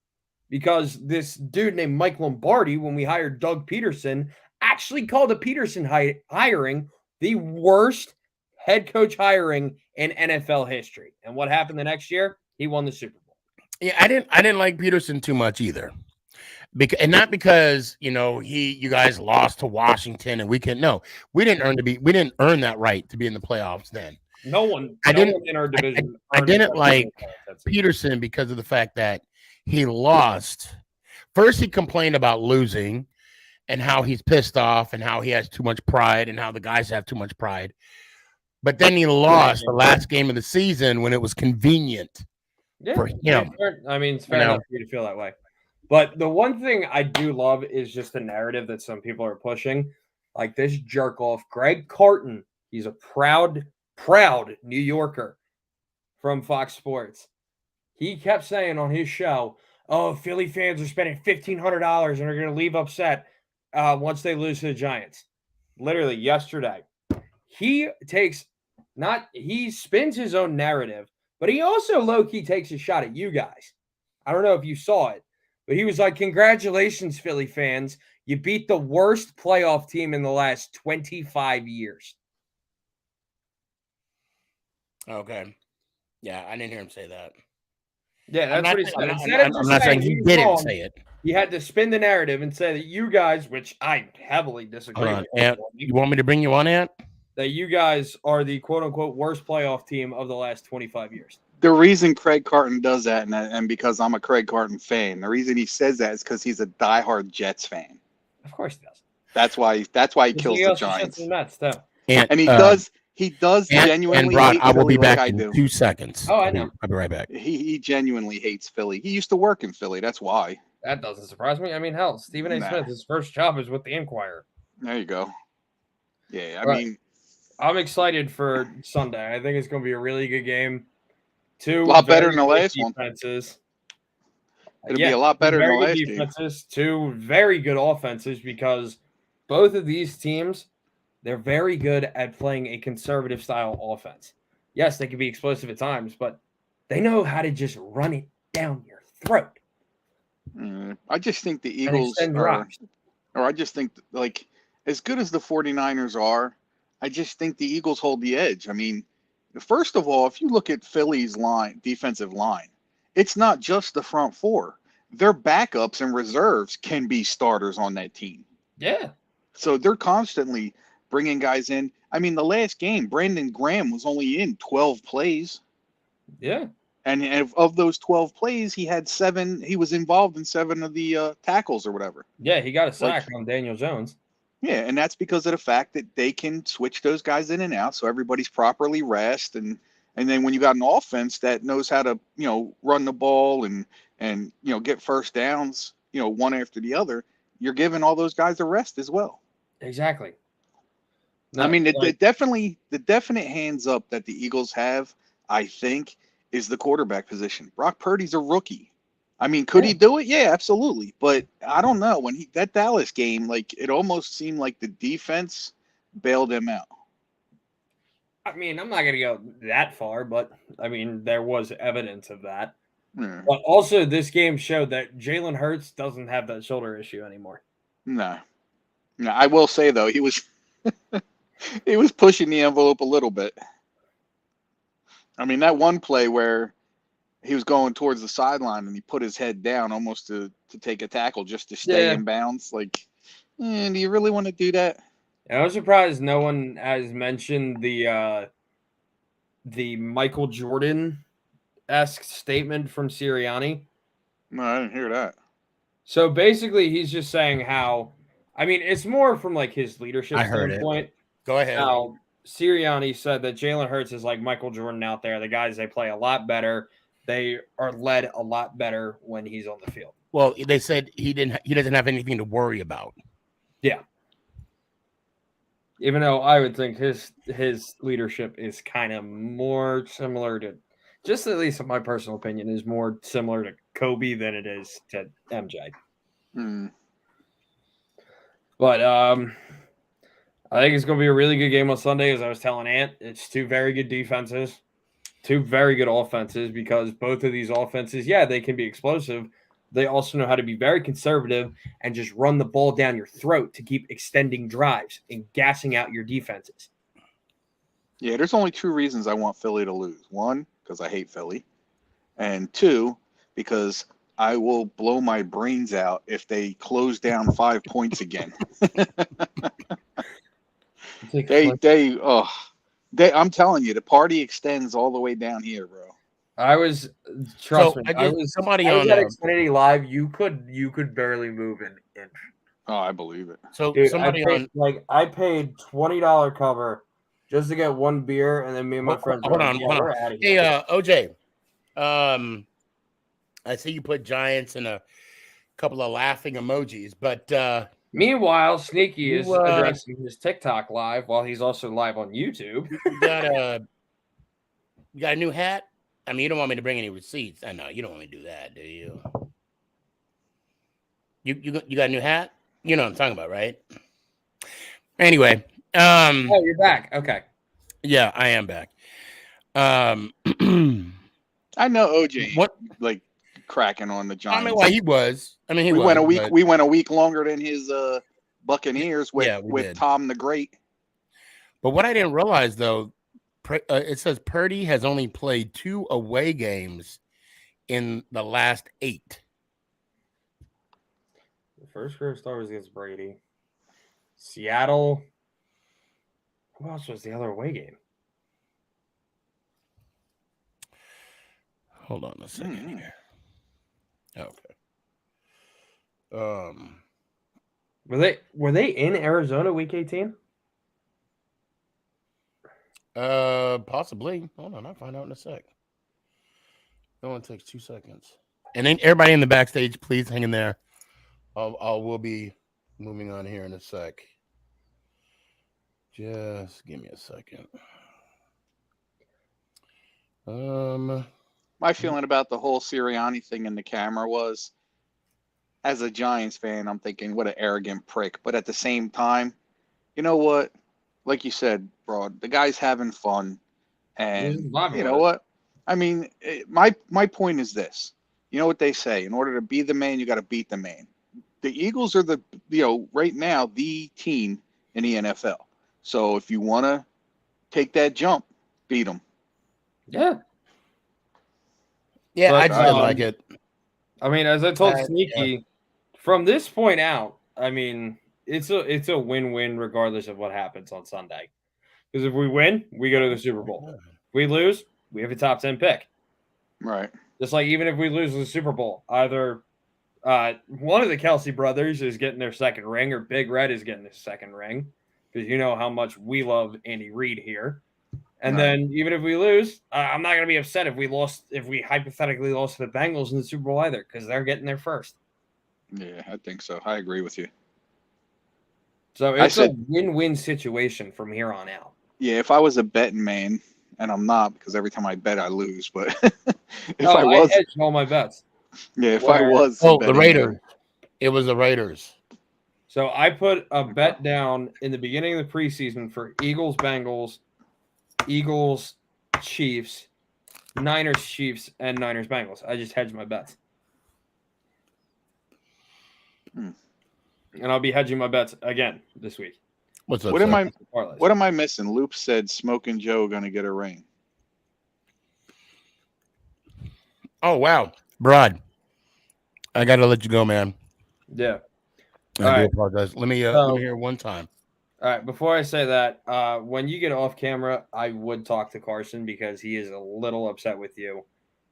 Because this dude named Mike Lombardi, when we hired Doug Peterson, actually called the Peterson hiring the worst head coach hiring in NFL history. And what happened the next year? He won the Super Bowl. Yeah, I didn't like Peterson too much either. And not because you guys lost to Washington and we didn't earn that right to be in the playoffs then. No one in our division. I didn't like Peterson because of the fact that he lost. First, he complained about losing and how he's pissed off and how he has too much pride and how the guys have too much pride. But then he lost the last game of the season when it was convenient for him. I mean, it's fair enough for you to feel that way. But the one thing I do love is just the narrative that some people are pushing. Like this jerk off, Greg Carton. He's a proud New Yorker from Fox Sports. He kept saying on his show, "Oh, Philly fans are spending $1,500 and are going to leave upset once they lose to the Giants." Literally yesterday, he spins his own narrative, but he also low-key takes a shot at you guys. I don't know if you saw it, but he was like, "Congratulations, Philly fans. You beat the worst playoff team in the last 25 years." Okay. Yeah, I didn't hear him say that. Yeah, that's what he said. I'm not saying he didn't say it. He had to spin the narrative and say that you guys, which I heavily disagree with. Ant, you want me to bring you on, Ant? That you guys are the quote-unquote worst playoff team of the last 25 years. The reason Craig Carton does that, and because I'm a Craig Carton fan, the reason he says that is because he's a diehard Jets fan. Of course he does. That's why he kills the Giants. And he does genuinely hate I will Philly be back like in I do. 2 seconds. Oh, I know. I'll be right back. He genuinely hates Philly. He used to work in Philly. That's why. That doesn't surprise me. I mean, hell, Stephen A. Smith, his first job is with the Inquirer. There you go. Yeah, I mean, I'm excited for Sunday. I think it's going to be a really good game. A lot better than the last defenses. one. It'll be a lot better than the last defenses. Two very good offenses because both of these teams, they're very good at playing a conservative style offense. Yes, they can be explosive at times, but they know how to just run it down your throat. I just think the Eagles I just think like as good as the 49ers are, I just think the Eagles hold the edge. I mean, first of all, if you look at Philly's defensive line, it's not just the front four. Their backups and reserves can be starters on that team. Yeah. So they're constantly bringing guys in. I mean, the last game, Brandon Graham was only in 12 plays. Yeah. And of those 12 plays, he had 7. He was involved in 7 of the tackles or whatever. Yeah, he got a sack on Daniel Jones. Yeah, and that's because of the fact that they can switch those guys in and out, so everybody's properly rest, and then when you got an offense that knows how to run the ball and get first downs one after the other, you're giving all those guys a rest as well. Exactly. No, I mean, the definite hands up that the Eagles have, I think, is the quarterback position. Brock Purdy's a rookie. I mean, could he do it? Yeah, absolutely. But I don't know. When that Dallas game, like, it almost seemed like the defense bailed him out. I mean, I'm not going to go that far, but I mean, there was evidence of that. But also, this game showed that Jalen Hurts doesn't have that shoulder issue anymore. No, I will say though, he was he was pushing the envelope a little bit. I mean, that one play where he was going towards the sideline and he put his head down almost to take a tackle just to stay in bounds. Like, do you really want to do that? I was surprised no one has mentioned the Michael Jordan-esque statement from Sirianni. No, I didn't hear that. So basically, he's just saying how, I mean, it's more from like his leadership standpoint. Go ahead. How Sirianni said that Jalen Hurts is like Michael Jordan out there. The guys, they play a lot better. They are led a lot better when he's on the field. Well, they said he doesn't have anything to worry about. Yeah. Even though I would think his leadership is kind of more similar to, just at least in my personal opinion, is more similar to Kobe than it is to MJ. But I think it's going to be a really good game on Sunday, as I was telling Ant. It's two very good defenses, two very good offenses, because both of these offenses, they can be explosive. They also know how to be very conservative and just run the ball down your throat to keep extending drives and gassing out your defenses. Yeah, there's only two reasons I want Philly to lose. One, because I hate Philly. And two, because I will blow my brains out if they close down 5 points again. I'm telling you, the party extends all the way down here, bro. I was at Xfinity Live. You could barely move an inch. Oh, I believe it. So dude, I paid $20 cover just to get one beer, and then me and my friends. Hold on. Hey, OJ. I see you put giants and a couple of laughing emojis, but meanwhile, Sneaky is addressing his TikTok live while he's also live on YouTube. You got a new hat? I mean, you don't want me to bring any receipts. I know you don't want me to do that, do you? You got a new hat? You know what I'm talking about, right? Anyway, oh, you're back. Okay. Yeah, I am back. I know OJ like cracking on the Giants. I mean, why he was. I mean, we went a week longer than his Buccaneers with Tom the Great. But what I didn't realize though, it says Purdy has only played 2 away games in the last 8. The first career start was against Brady. Seattle. Who else was the other away game? Hold on a second here. Okay. Were they in Arizona week 18? Possibly. Hold on, I'll find out in a sec. No one takes 2 seconds. And then everybody in the backstage, please hang in there. We'll be moving on here in a sec. Just give me a second. My feeling about the whole Sirianni thing in the camera was, as a Giants fan, I'm thinking, what an arrogant prick. But at the same time, you know what? Like you said, bro, the guy's having fun. And you know what? I mean, my point is this. You know what they say? In order to be the man, you got to beat the man. The Eagles are right now, the team in the NFL. So if you want to take that jump, beat them. Yeah. Yeah, I just didn't like it. I mean, as I told Sneaky, from this point out, I mean, it's a win-win regardless of what happens on Sunday. Because if we win, we go to the Super Bowl. If we lose, we have a top 10 pick. Right. Just like even if we lose the Super Bowl, either one of the Kelsey brothers is getting their second ring, or Big Red is getting his second ring, because you know how much we love Andy Reid here. And then even if we lose, I'm not going to be upset if we hypothetically lost to the Bengals in the Super Bowl either, because they're getting there first. Yeah, I think so. I agree with you. So it's a win-win situation from here on out. Yeah, if I was a betting man, and I'm not, because every time I bet I lose, but I hedged all my bets. Yeah, if I was. The Raiders. It was the Raiders. So I put a bet down in the beginning of the preseason for Eagles, Bengals, Eagles, Chiefs, Niners, Chiefs, and Niners, Bengals. I just hedged my bets. And I'll be hedging my bets again this week. What's up? What am I missing? Loop said Smoking Joe going to get a ring. Oh, wow. Broad. I got to let you go, man. Yeah. I do apologize. Let me hear one time. All right. Before I say that, when you get off camera, I would talk to Carson, because he is a little upset with you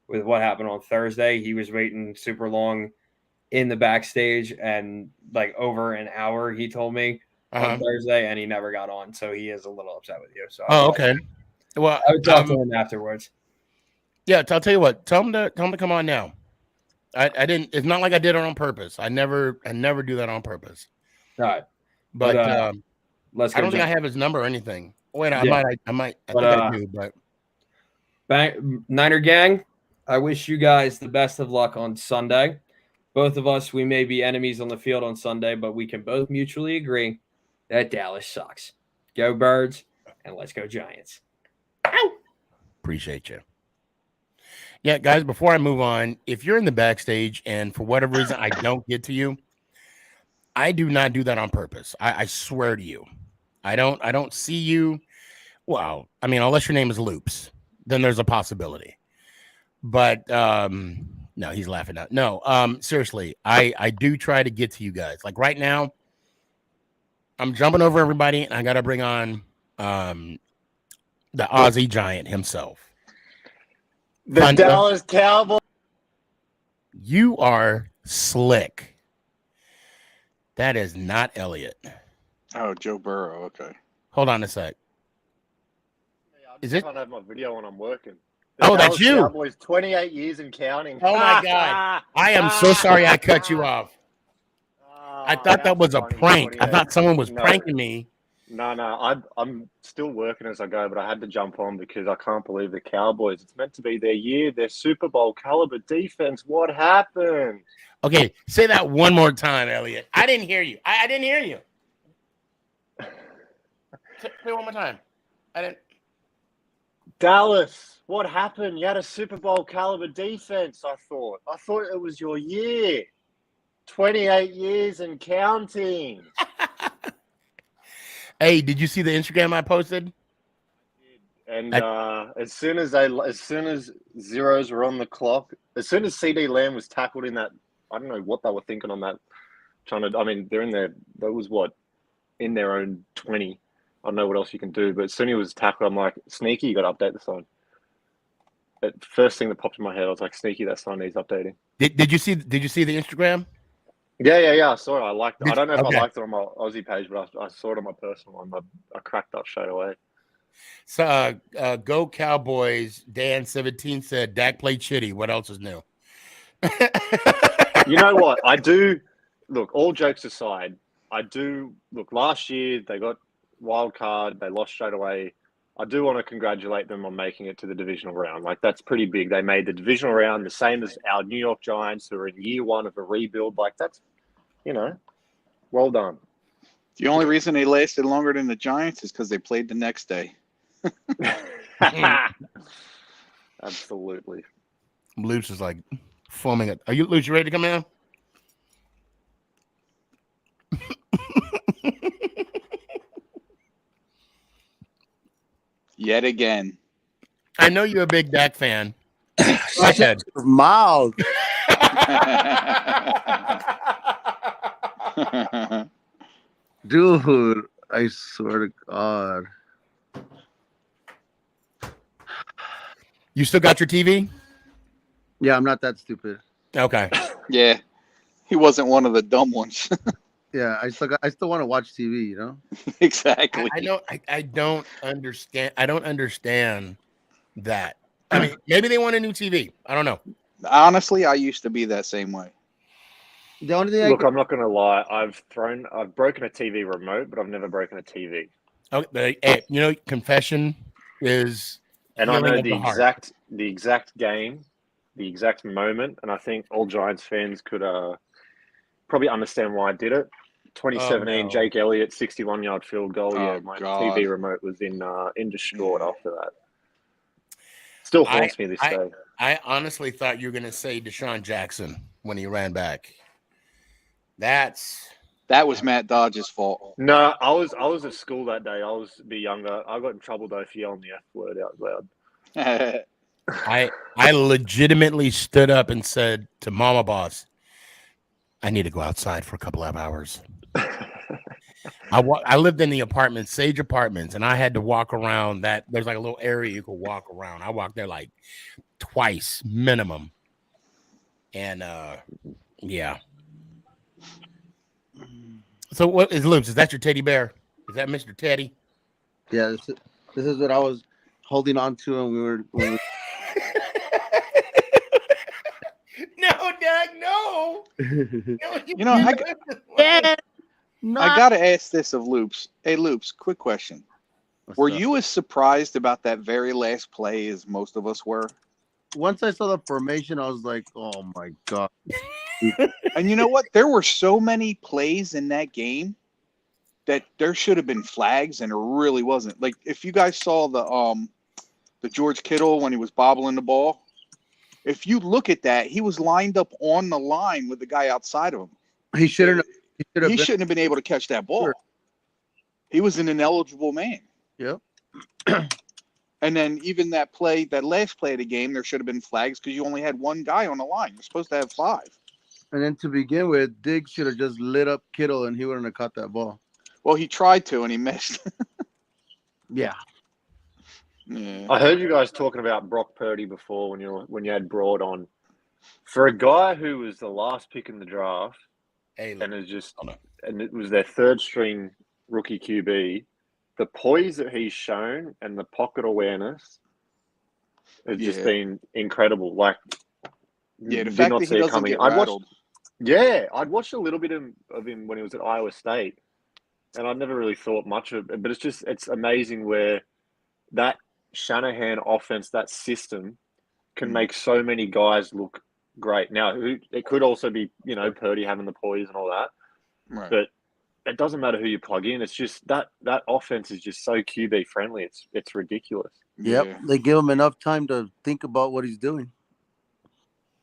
with what happened on Thursday. He was waiting super long in the backstage, and like over an hour, he told me on Thursday, and he never got on. So he is a little upset with you. So okay. Well, I would talk to him afterwards. Yeah, I'll tell you what. Tell him to come on now. I didn't. It's not like I did it on purpose. I never do that on purpose. All right, but let's. I don't think I have his number or anything. Wait, I might. I think I do. But Niner gang, I wish you guys the best of luck on Sunday. Both of us, we may be enemies on the field on Sunday, but we can both mutually agree that Dallas sucks. Go Birds, and let's go Giants. Ow! Appreciate you. Yeah, guys, before I move on, if you're in the backstage and for whatever reason I don't get to you, I do not do that on purpose. I swear to you. I don't see you. Well, I mean, unless your name is Loops, then there's a possibility. But no, he's laughing at. No, seriously, I do try to get to you guys. Like right now, I'm jumping over everybody, and I got to bring on the Aussie Giant himself. The Dallas Cowboys. You are slick. That is not Elliot. Oh, Joe Burrow. Okay. Hold on a sec. Is it? I can't have my video when I'm working. That's you. Cowboys, 28 years and counting. Oh my God! I am so sorry I cut you off. I thought that was a prank. I thought someone was pranking me. No, I'm still working as I go, but I had to jump on because I can't believe the Cowboys. It's meant to be their year, their Super Bowl caliber defense. What happened? Okay, say that one more time, Elliot. I didn't hear you. I didn't hear you. Say it one more time. I didn't. Dallas, what happened? You had a Super Bowl caliber defense, I thought. I thought it was your year. 28 years and counting. Hey, did you see the Instagram I posted? And as soon as zeros were on the clock, as soon as CD Lamb was tackled in that, I don't know what they were thinking on that. They're in there. That was in their own 20. I don't know what else you can do, but as soon as he was tackled, I'm like, Sneaky, you got to update the sign. First thing that popped in my head, I was like, Sneaky, that sign needs updating. Did you see the Instagram? Yeah. I saw it. I liked it. I don't know if I liked it on my Aussie page, but I saw it on my personal one. I cracked up straight away. So, go Cowboys. Dan 17 said Dak played shitty. What else is new? You know what? I do. Look, all jokes aside, I do. Look, last year they got wild card. They lost straight away. I do want to congratulate them on making it to the divisional round. Like, that's pretty big. They made the divisional round the same as our New York Giants, who are in year one of a rebuild. Like, that's, well done. The only reason they lasted longer than the Giants is because they played the next day. Absolutely. Luce is like foaming it. Are you, Luce, you ready to come in? Yet again. I know you're a big Dak fan. Go ahead. Mild. Dude, I swear to God. You still got your TV? Yeah, I'm not that stupid. Okay. Yeah. He wasn't one of the dumb ones. Yeah, I still want to watch TV. You know. Exactly. I don't understand. I don't understand that. I mean, maybe they want a new TV. I don't know. Honestly, I used to be that same way. The only thing Look, I'm not going to lie. I've broken a TV remote, but I've never broken a TV. Okay, confession is And I know healing of the heart. the exact game, the exact moment, and I think all Giants fans could probably understand why I did it. 2017, no. Jake Elliott, 61-yard field goal. Oh, my God. TV remote was in distraught after that. Still haunts me this day. I honestly thought you were going to say Deshaun Jackson when he ran back. That was Matt Dodge's fault. No, I was at school that day. I was a bit younger. I got in trouble though for yelling the F word out loud. I legitimately stood up and said to Mama Boss, I need to go outside for a couple of hours. I lived in the apartment, Sage Apartments, and I had to walk around that. There's like a little area you could walk around. I walked there like twice minimum. And yeah. So what is Loops? Is that your teddy bear? Is that Mr. Teddy? Yeah, this is what I was holding on to, and we were No, Doug, no. No, I gotta ask this of Loops. Hey, Loops, quick question. Were you as surprised about that very last play as most of us were? Once I saw the formation, I was like, oh my God. And you know what? There were so many plays in that game that there should have been flags, and it really wasn't. Like, if you guys saw the George Kittle when he was bobbling the ball, if you look at that, he was lined up on the line with the guy outside of him. He shouldn't have been able to catch that ball. Sure. He was an ineligible man. Yep. And then even that last play of the game, there should have been flags because you only had one guy on the line. You're supposed to have 5. And then to begin with, Diggs should have just lit up Kittle, and he wouldn't have caught that ball. Well, he tried to, and he missed. Yeah. I heard you guys talking about Brock Purdy before when you had Broad on. For a guy who was the last pick in the draft, and it was their third string rookie QB, the poise that he's shown and the pocket awareness has just been incredible. Like, the fact that he doesn't get rattled. I'd watched a little bit of him when he was at Iowa State, and I'd never really thought much of it. But it's amazing where that Shanahan offense, that system, can make so many guys look great. Now, it could also be, Purdy having the poise and all that. Right. But it doesn't matter who you plug in. It's just that offense is just so QB friendly. It's ridiculous. Yep. Yeah. They give him enough time to think about what he's doing.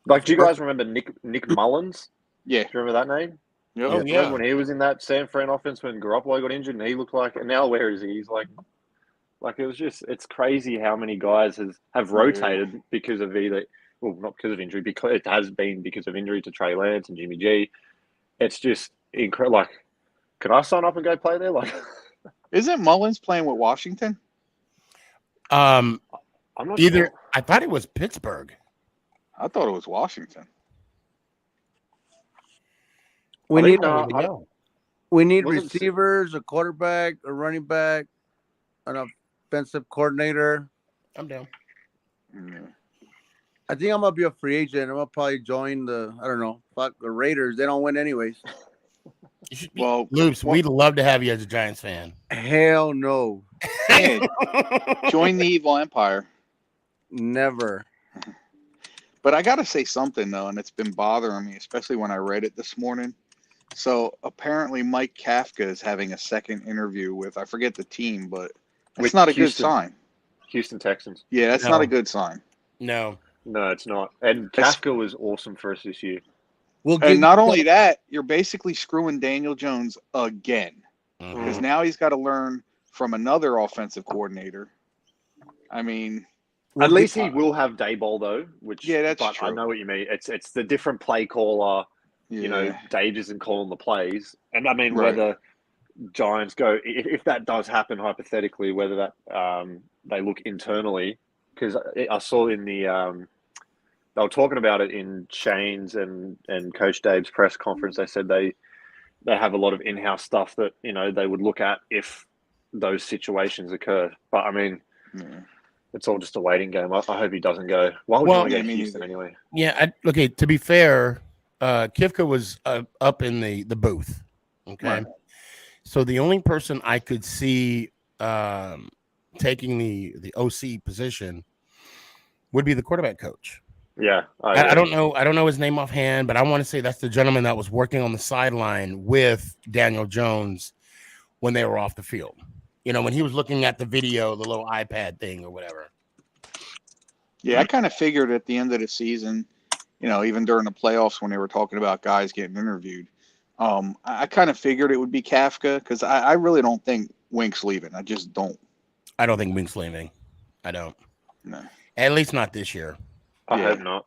Like, do you guys remember Nick Mullins? Yeah. Do you remember that name? Yep. Oh, yeah. When he was in that San Fran offense when Garoppolo got injured, and he looked like, and now where is he? He's like it was just, it's crazy how many guys have rotated because of not because of injury, because it has been because of injury to Trey Lance and Jimmy G. It's just incredible. Like, can I sign up and go play there? Like, isn't Mullins playing with Washington? I'm not sure. I thought it was Pittsburgh. I thought it was Washington. We need receivers, a quarterback, a running back, an offensive coordinator. I'm down. I think I'm gonna be a free agent. I'm gonna probably join the Raiders. They don't win anyways. Well, Loops, we'd love to have you as a Giants fan. Hell no. Join the evil empire. Never. But I gotta say something though, and it's been bothering me, especially when I read it this morning. So apparently Mike Kafka is having a second interview with, I forget the team, but it's not a good sign. Houston Texans. Yeah, that's not a good sign. No, it's not. And Kafka was awesome for us this year. And not only that, you're basically screwing Daniel Jones again. Because now he's got to learn from another offensive coordinator. I mean, at least he will have Dayball though, which that's true. I know what you mean. It's the different play caller. Dage isn't calling the plays, and I mean whether Giants go, if that does happen hypothetically, whether that they look internally, because I saw in the they were talking about it in Shane's and Coach Dave's press conference. They said they have a lot of in-house stuff that they would look at if those situations occur. But I mean, it's all just a waiting game. I hope he doesn't go. Why would you want to go to Houston anyway? Yeah. Okay. To be fair, Kifka was up in the booth. Okay. Right. So the only person I could see taking the OC position would be the quarterback coach. Yeah, I don't know his name offhand, but I want to say that's the gentleman that was working on the sideline with Daniel Jones when they were off the field. When he was looking at the video, the little iPad thing or whatever. Yeah, I kind of figured at the end of the season, even during the playoffs when they were talking about guys getting interviewed, I kind of figured it would be Kafka because I really don't think Wink's leaving. I just don't. I don't think Wink's leaving. I don't. No. At least not this year. I hope not.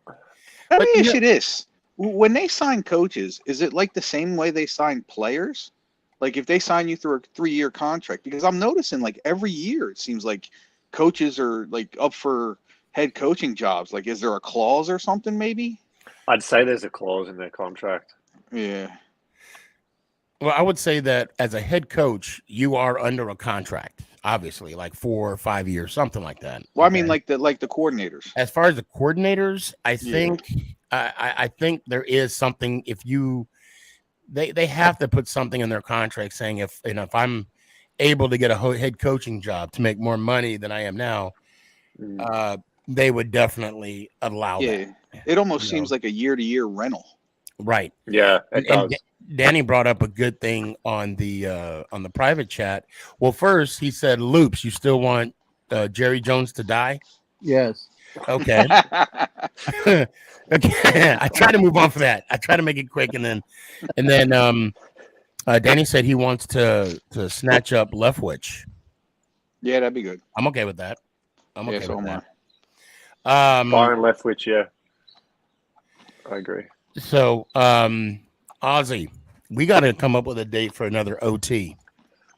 Let me ask you this. When they sign coaches, is it like the same way they sign players? Like if they sign you through a 3-year contract? Because I'm noticing like every year it seems like coaches are like up for head coaching jobs. Like is there a clause or something maybe? I'd say there's a clause in their contract. Yeah. Well, I would say that as a head coach, you are under a contract, obviously, like 4 or 5 years, something like that. Well, I mean, like the coordinators. As far as the coordinators, I think I think there is something. If they have to put something in their contract saying if I'm able to get a head coaching job to make more money than I am now, they would definitely allow that. It almost seems like a year-to-year rental. Right. Yeah, it does. Danny brought up a good thing on the private chat. Well, first he said, "Loops, you still want Jerry Jones to die?" Yes. Okay. Okay. I try to move on from that. I try to make it quick, and then Danny said he wants to snatch up Leftwich. Yeah, that'd be good. I'm okay with that. I'm okay with that. Byron Leftwich, yeah. I agree. So, Ozzy, we got to come up with a date for another OT.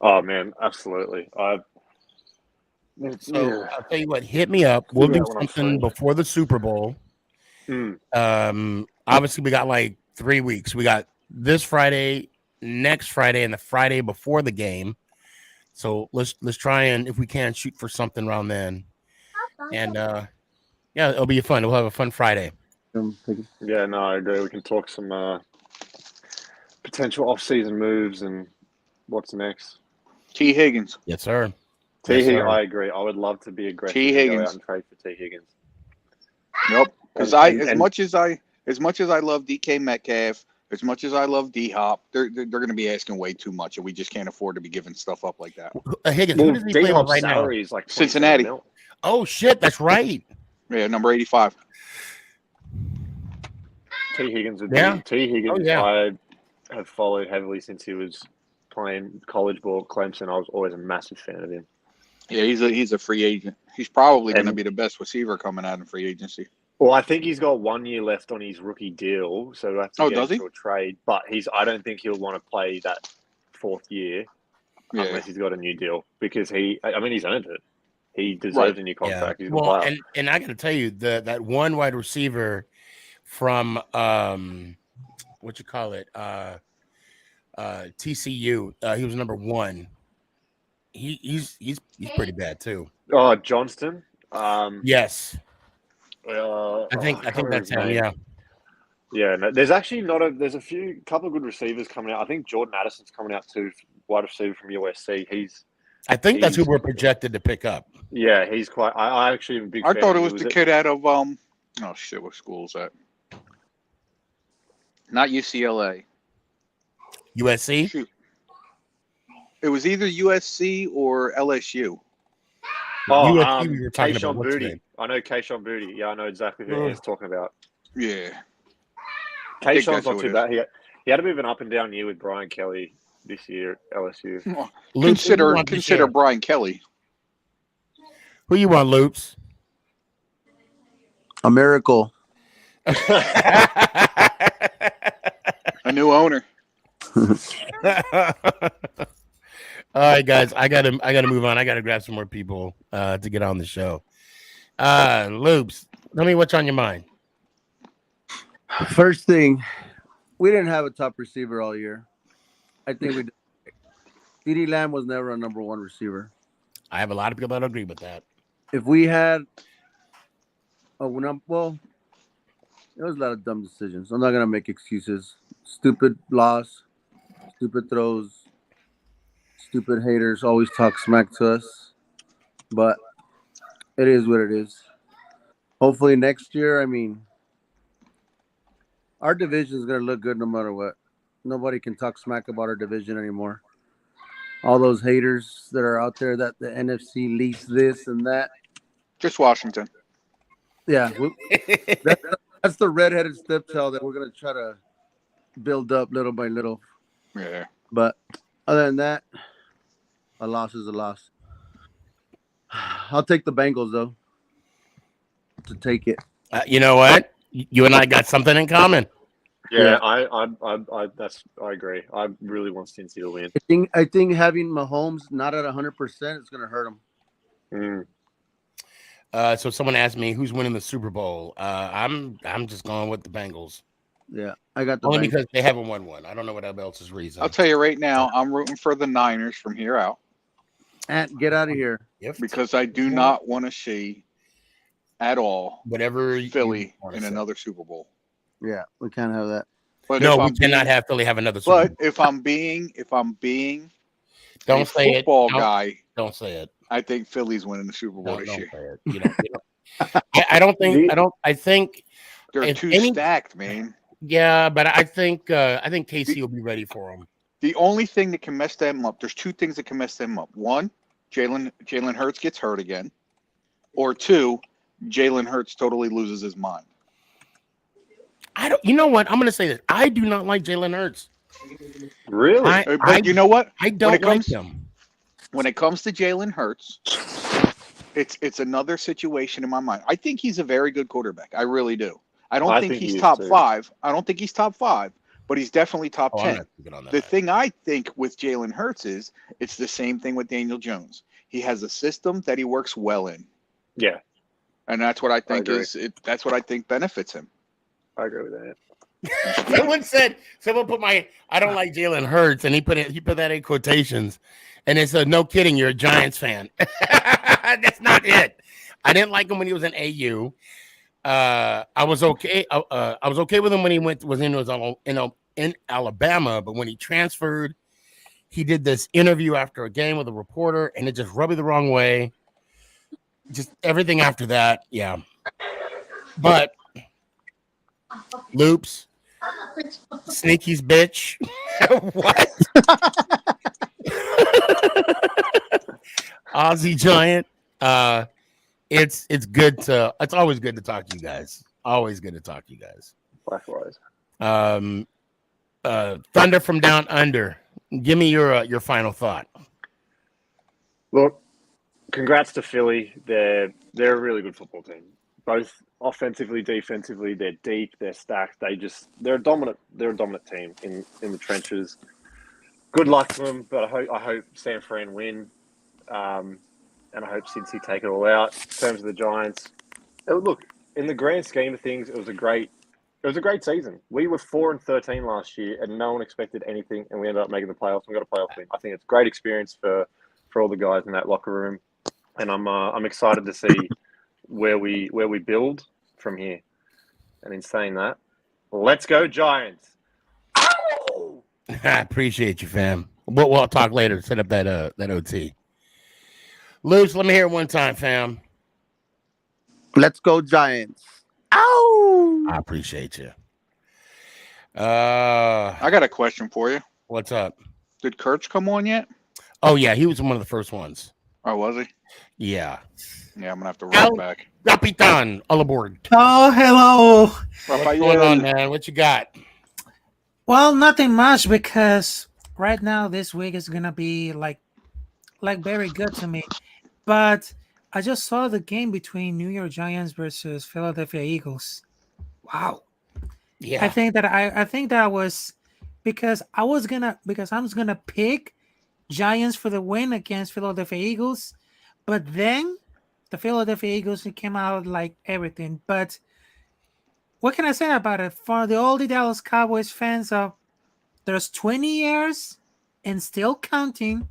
Oh man, absolutely. I'll tell you what, hit me up. We'll do something before the Super Bowl. Obviously, we got like 3 weeks. We got this Friday, next Friday, and the Friday before the game. So let's try and, if we can, shoot for something around then. And yeah, it'll be fun. We'll have a fun Friday. Yeah, no, I agree. We can talk some potential off-season moves and what's next. T. Higgins. Yes, sir. T. Higgins, I agree. I would love to be aggressive. T. Higgins. Go out and trade for T. Higgins. Nope. Because as much as I love DK Metcalf, as much as I love D Hop, they're going to be asking way too much, and we just can't afford to be giving stuff up like that. Higgins, who does he play with right now? Is like Cincinnati. Oh shit, that's right. Yeah, number 85. T. Higgins would be T. Higgins. I have followed heavily since he was playing college ball at Clemson. I was always a massive fan of him. Yeah, he's a free agent. He's probably going to be the best receiver coming out in free agency. Well, I think he's got 1 year left on his rookie deal, so we'll have to get into a trade. But I don't think he'll want to play that 4th year unless he's got a new deal, because he's earned it. He deserves a new contract. He's well, and I got to tell you, that one wide receiver from what you call it, TCU, he was number 1. He's pretty bad too. Oh, Johnston. Yes. I think that's him. Yeah. Yeah. No, there's actually there's a couple of good receivers coming out. I think Jordan Addison's coming out too, wide receiver from USC. I think that's who we're projected to pick up. Yeah, he's quite. I actually am a big fan. I thought it was the kid out of oh shit, what school is that? Not UCLA. USC. Shoot. It was either USC or LSU. Oh, USC we were talking Kayshon about. Boutte. I know Kayshon Boutte. Yeah, I know exactly who he's talking about. Yeah. Kayshon's not too bad. He had a bit of an up and down year with Brian Kelly this year at LSU. Well, consider Brian Kelly. Who you want, Loops? A miracle. A new owner. All right, guys, I gotta move on. I gotta grab some more people to get on the show. Loops, tell me what's on your mind. First thing, we didn't have a top receiver all year. I think we did. CeeDee Lamb was never a number one receiver. I have a lot of people that agree with that. If we had well, there was a lot of dumb decisions. I'm not gonna make excuses. Stupid loss, stupid throws, stupid haters always talk smack to us. But it is what it is. Hopefully next year, I mean, our division is gonna look good no matter what. Nobody can talk smack about our division anymore. All those haters that are out there that the NFC leaks this and that. Just Washington. Yeah, that's the redheaded stepchild that we're gonna try to build up little by little. Yeah. But other than that, a loss is a loss. I'll take the Bengals though. To take it. You know what? You and I got something in common. Yeah, I agree. I really want Cincy to win. I think having Mahomes not at 100% is going to hurt him. So someone asked me who's winning the Super Bowl. I'm just going with the Bengals. Yeah, I got the only Bengals. Because they haven't won one. I don't know what else's reason. I'll tell you right now, I'm rooting for the Niners from here out. And get out of here. Because I do not want to see at all whatever Philly in another Super Bowl. Yeah, we can't have that. But no, we cannot have Philly have another Super Bowl. But if I'm being don't a say football it. guy, don't say it. I think Philly's winning the Super Bowl this year. Say it. You know, I don't think. I think they're too stacked, man. Yeah, but I think KC will be ready for them. The only thing that can mess them up, there's two things that can mess them up. One, Jalen Hurts gets hurt again, or two, Jalen Hurts totally loses his mind. You know what? I'm going to say this. I do not like Jalen Hurts. Really? But you know what? I don't like him. When it comes to Jalen Hurts, it's another situation in my mind. I think he's a very good quarterback. I really do. I don't think he's top 5. I don't think he's top 5, but he's definitely top 10. The thing I think with Jalen Hurts is it's the same thing with Daniel Jones. He has a system that he works well in. Yeah. And that's what I think that's what I think benefits him. I agree with that. Someone put I don't like Jalen Hurts, and he put that in quotations, and it said, "No kidding, you're a Giants fan." That's not it. I didn't like him when he was in AU. I was okay. I was okay with him when he was in Alabama, but when he transferred, he did this interview after a game with a reporter, and it just rubbed me the wrong way. Just everything after that, yeah. But Loops, Sneaky's bitch. What? Aussie Giant. It's good to. It's always good to talk to you guys. Always good to talk to you guys. Likewise. Thunder from Down Under. Give me your final thought. Look, congrats to Philly. They're a really good football team. Both offensively, defensively, they're deep, they're stacked. They're a dominant team in the trenches. Good luck to them, but I hope San Fran win. And I hope Cincy take it all out. In terms of the Giants, look, in the grand scheme of things, it was a great season. We were 4-13 last year, and no one expected anything, and we ended up making the playoffs. We got a playoff team. I think it's a great experience for all the guys in that locker room, and I'm excited to see where we build from here. And in saying that, let's go Giants! Ow! I appreciate you, fam. We'll talk later. Set up that OT. Luce, let me hear it one time, fam. Let's go Giants. Ow! I appreciate you. I got a question for you. What's up? Did Kurtz come on yet? Oh, yeah. He was one of the first ones. Oh, was he? Yeah. Yeah, I'm going to have to run back. Capitan, all aboard. Oh, hello. What's going on, man? What you got? Well, nothing much, because right now this week is going to be like very good to me. But I just saw the game between New York Giants versus Philadelphia Eagles. Wow. Yeah. I think that was because I was gonna pick Giants for the win against Philadelphia Eagles, but then the Philadelphia Eagles came out like everything. But what can I say about it? For the old Dallas Cowboys fans, there's 20 years and still counting.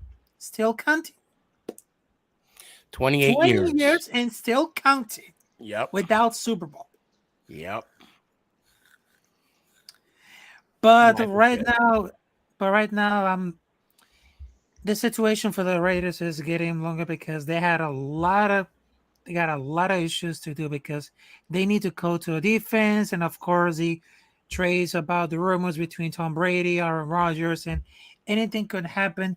28 20 years and still counting. Yep. Without Super Bowl. Yep. But right now, the situation for the Raiders is getting longer because they got a lot of issues to do because they need to go to a defense, and of course the trades about the rumors between Tom Brady, Aaron Rodgers, and anything could happen.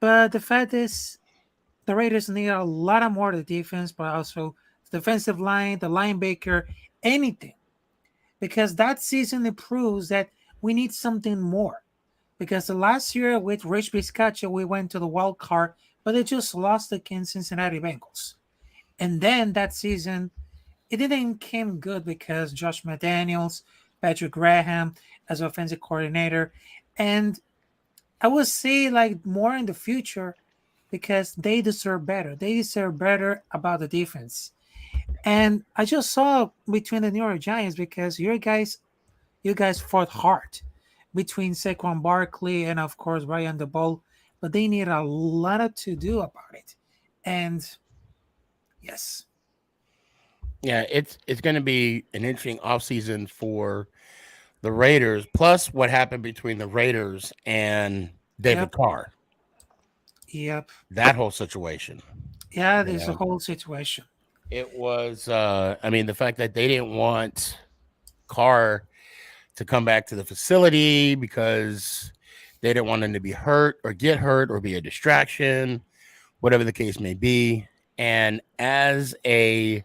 But the fact is, the Raiders need a lot of more of the defense, but also the defensive line, the linebacker, anything. Because that season it proves that we need something more. Because the last year with Rich Biscaccia, we went to the wild card, but they just lost against Cincinnati Bengals. And then that season, it didn't came good because Josh McDaniels, Patrick Graham as offensive coordinator, and I would say like more in the future because they deserve better. They deserve better about the defense. And I just saw between the New York Giants because you guys fought hard between Saquon Barkley and of course Brian DeBoll, but they need a lot to do about it. And yes. Yeah, it's going to be an interesting offseason for the Raiders, plus what happened between the Raiders and David Carr. Yep. That whole situation. Yeah, there's a whole situation. It was, I mean, the fact that they didn't want Carr to come back to the facility because they didn't want him to be hurt or get hurt or be a distraction, whatever the case may be. And as a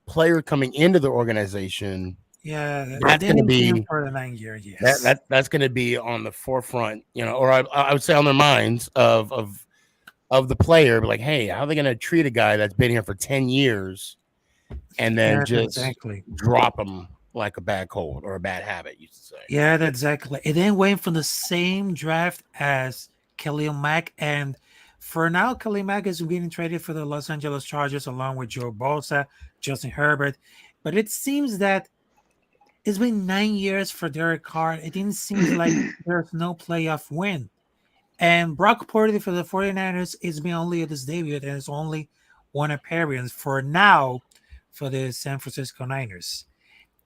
player coming into the organization, that's going to be for the 9 year. Yes, that's going to be on the forefront, or I would say on their minds of the player. Like, hey, how are they going to treat a guy that's been here for 10 years and then just drop him like a bad cold or a bad habit, used to say. Yeah, that's exactly. It then went from the same draft as Khalil Mack, and for now, Khalil Mack is being traded for the Los Angeles Chargers along with Joe Bosa, Justin Herbert. But it seems that it's been 9 years for Derek Carr. It didn't seem like there's no playoff win. And Brock Purdy for the 49ers is been only at his debut and it's only one appearance for now for the San Francisco Niners.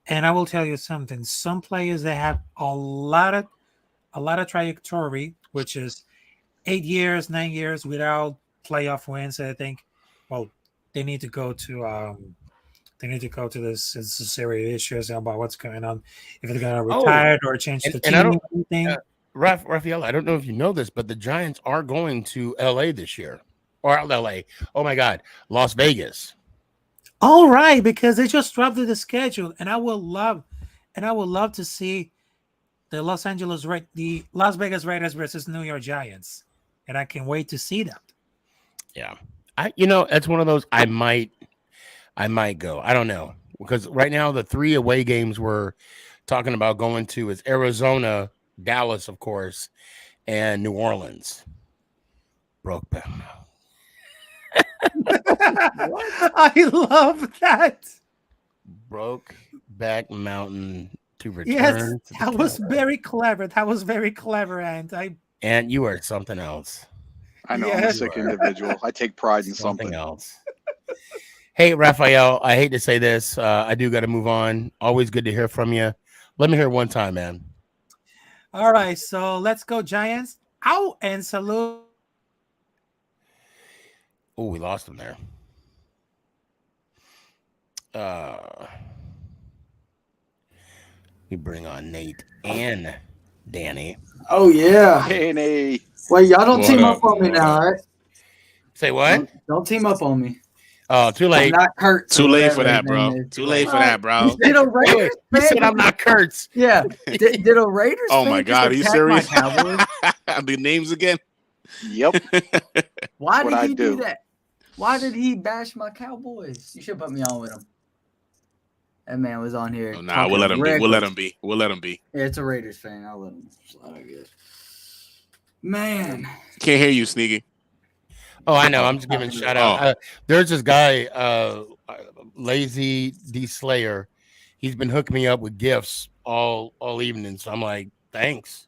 And I will tell you something. Some players that have a lot of trajectory, which is 8 years, 9 years without playoff wins. I think, well, they need to go to this serious issues about what's going on. If they're gonna retire or change the team. And I don't, Raphael, I don't know if you know this, but the Giants are going to LA this year. Or LA. Oh my God, Las Vegas. All right, because they just dropped the schedule, and I would love to see the Las Vegas Raiders versus New York Giants, and I can wait to see that. Yeah, that's one of those I might go. I don't know, because right now the 3 away games we're talking about going to is Arizona, Dallas, of course, and New Orleans. Brokeback. I love that. Brokeback Mountain to return. Yes, that was very clever. And you are something else. I know. I'm a sick individual. I take pride in something else. Hey, Raphael, I hate to say this. I do got to move on. Always good to hear from you. Let me hear one time, man. All right, so let's go Giants. Ow, and salute. Oh, we lost him there. We bring on Nate and Danny. Oh yeah, Danny. Well, y'all don't team up on me now, all right? Say what? Don't team up on me. Oh, too late. I'm not Kurt. Too late for that, bro. Too late for that, bro. Did a Raiders fan? Said I'm not Kurtz. Yeah. Did a Raiders Oh fan my God, are you just serious? attack my Cowboys? The names again? Yep. Why did he do that? Why did he bash my Cowboys? You should put me on with him. That man was on here. Oh, nah, we'll let him be. We'll let him be. We'll let him be. Yeah, it's a Raiders fan. I'll let him slide, I guess. Man. Can't hear you, Sneaky. Oh, I know. I'm just giving a shout out. There's this guy, Lazy D Slayer. he's been hooking me up with gifts all evening. So I'm like, thanks.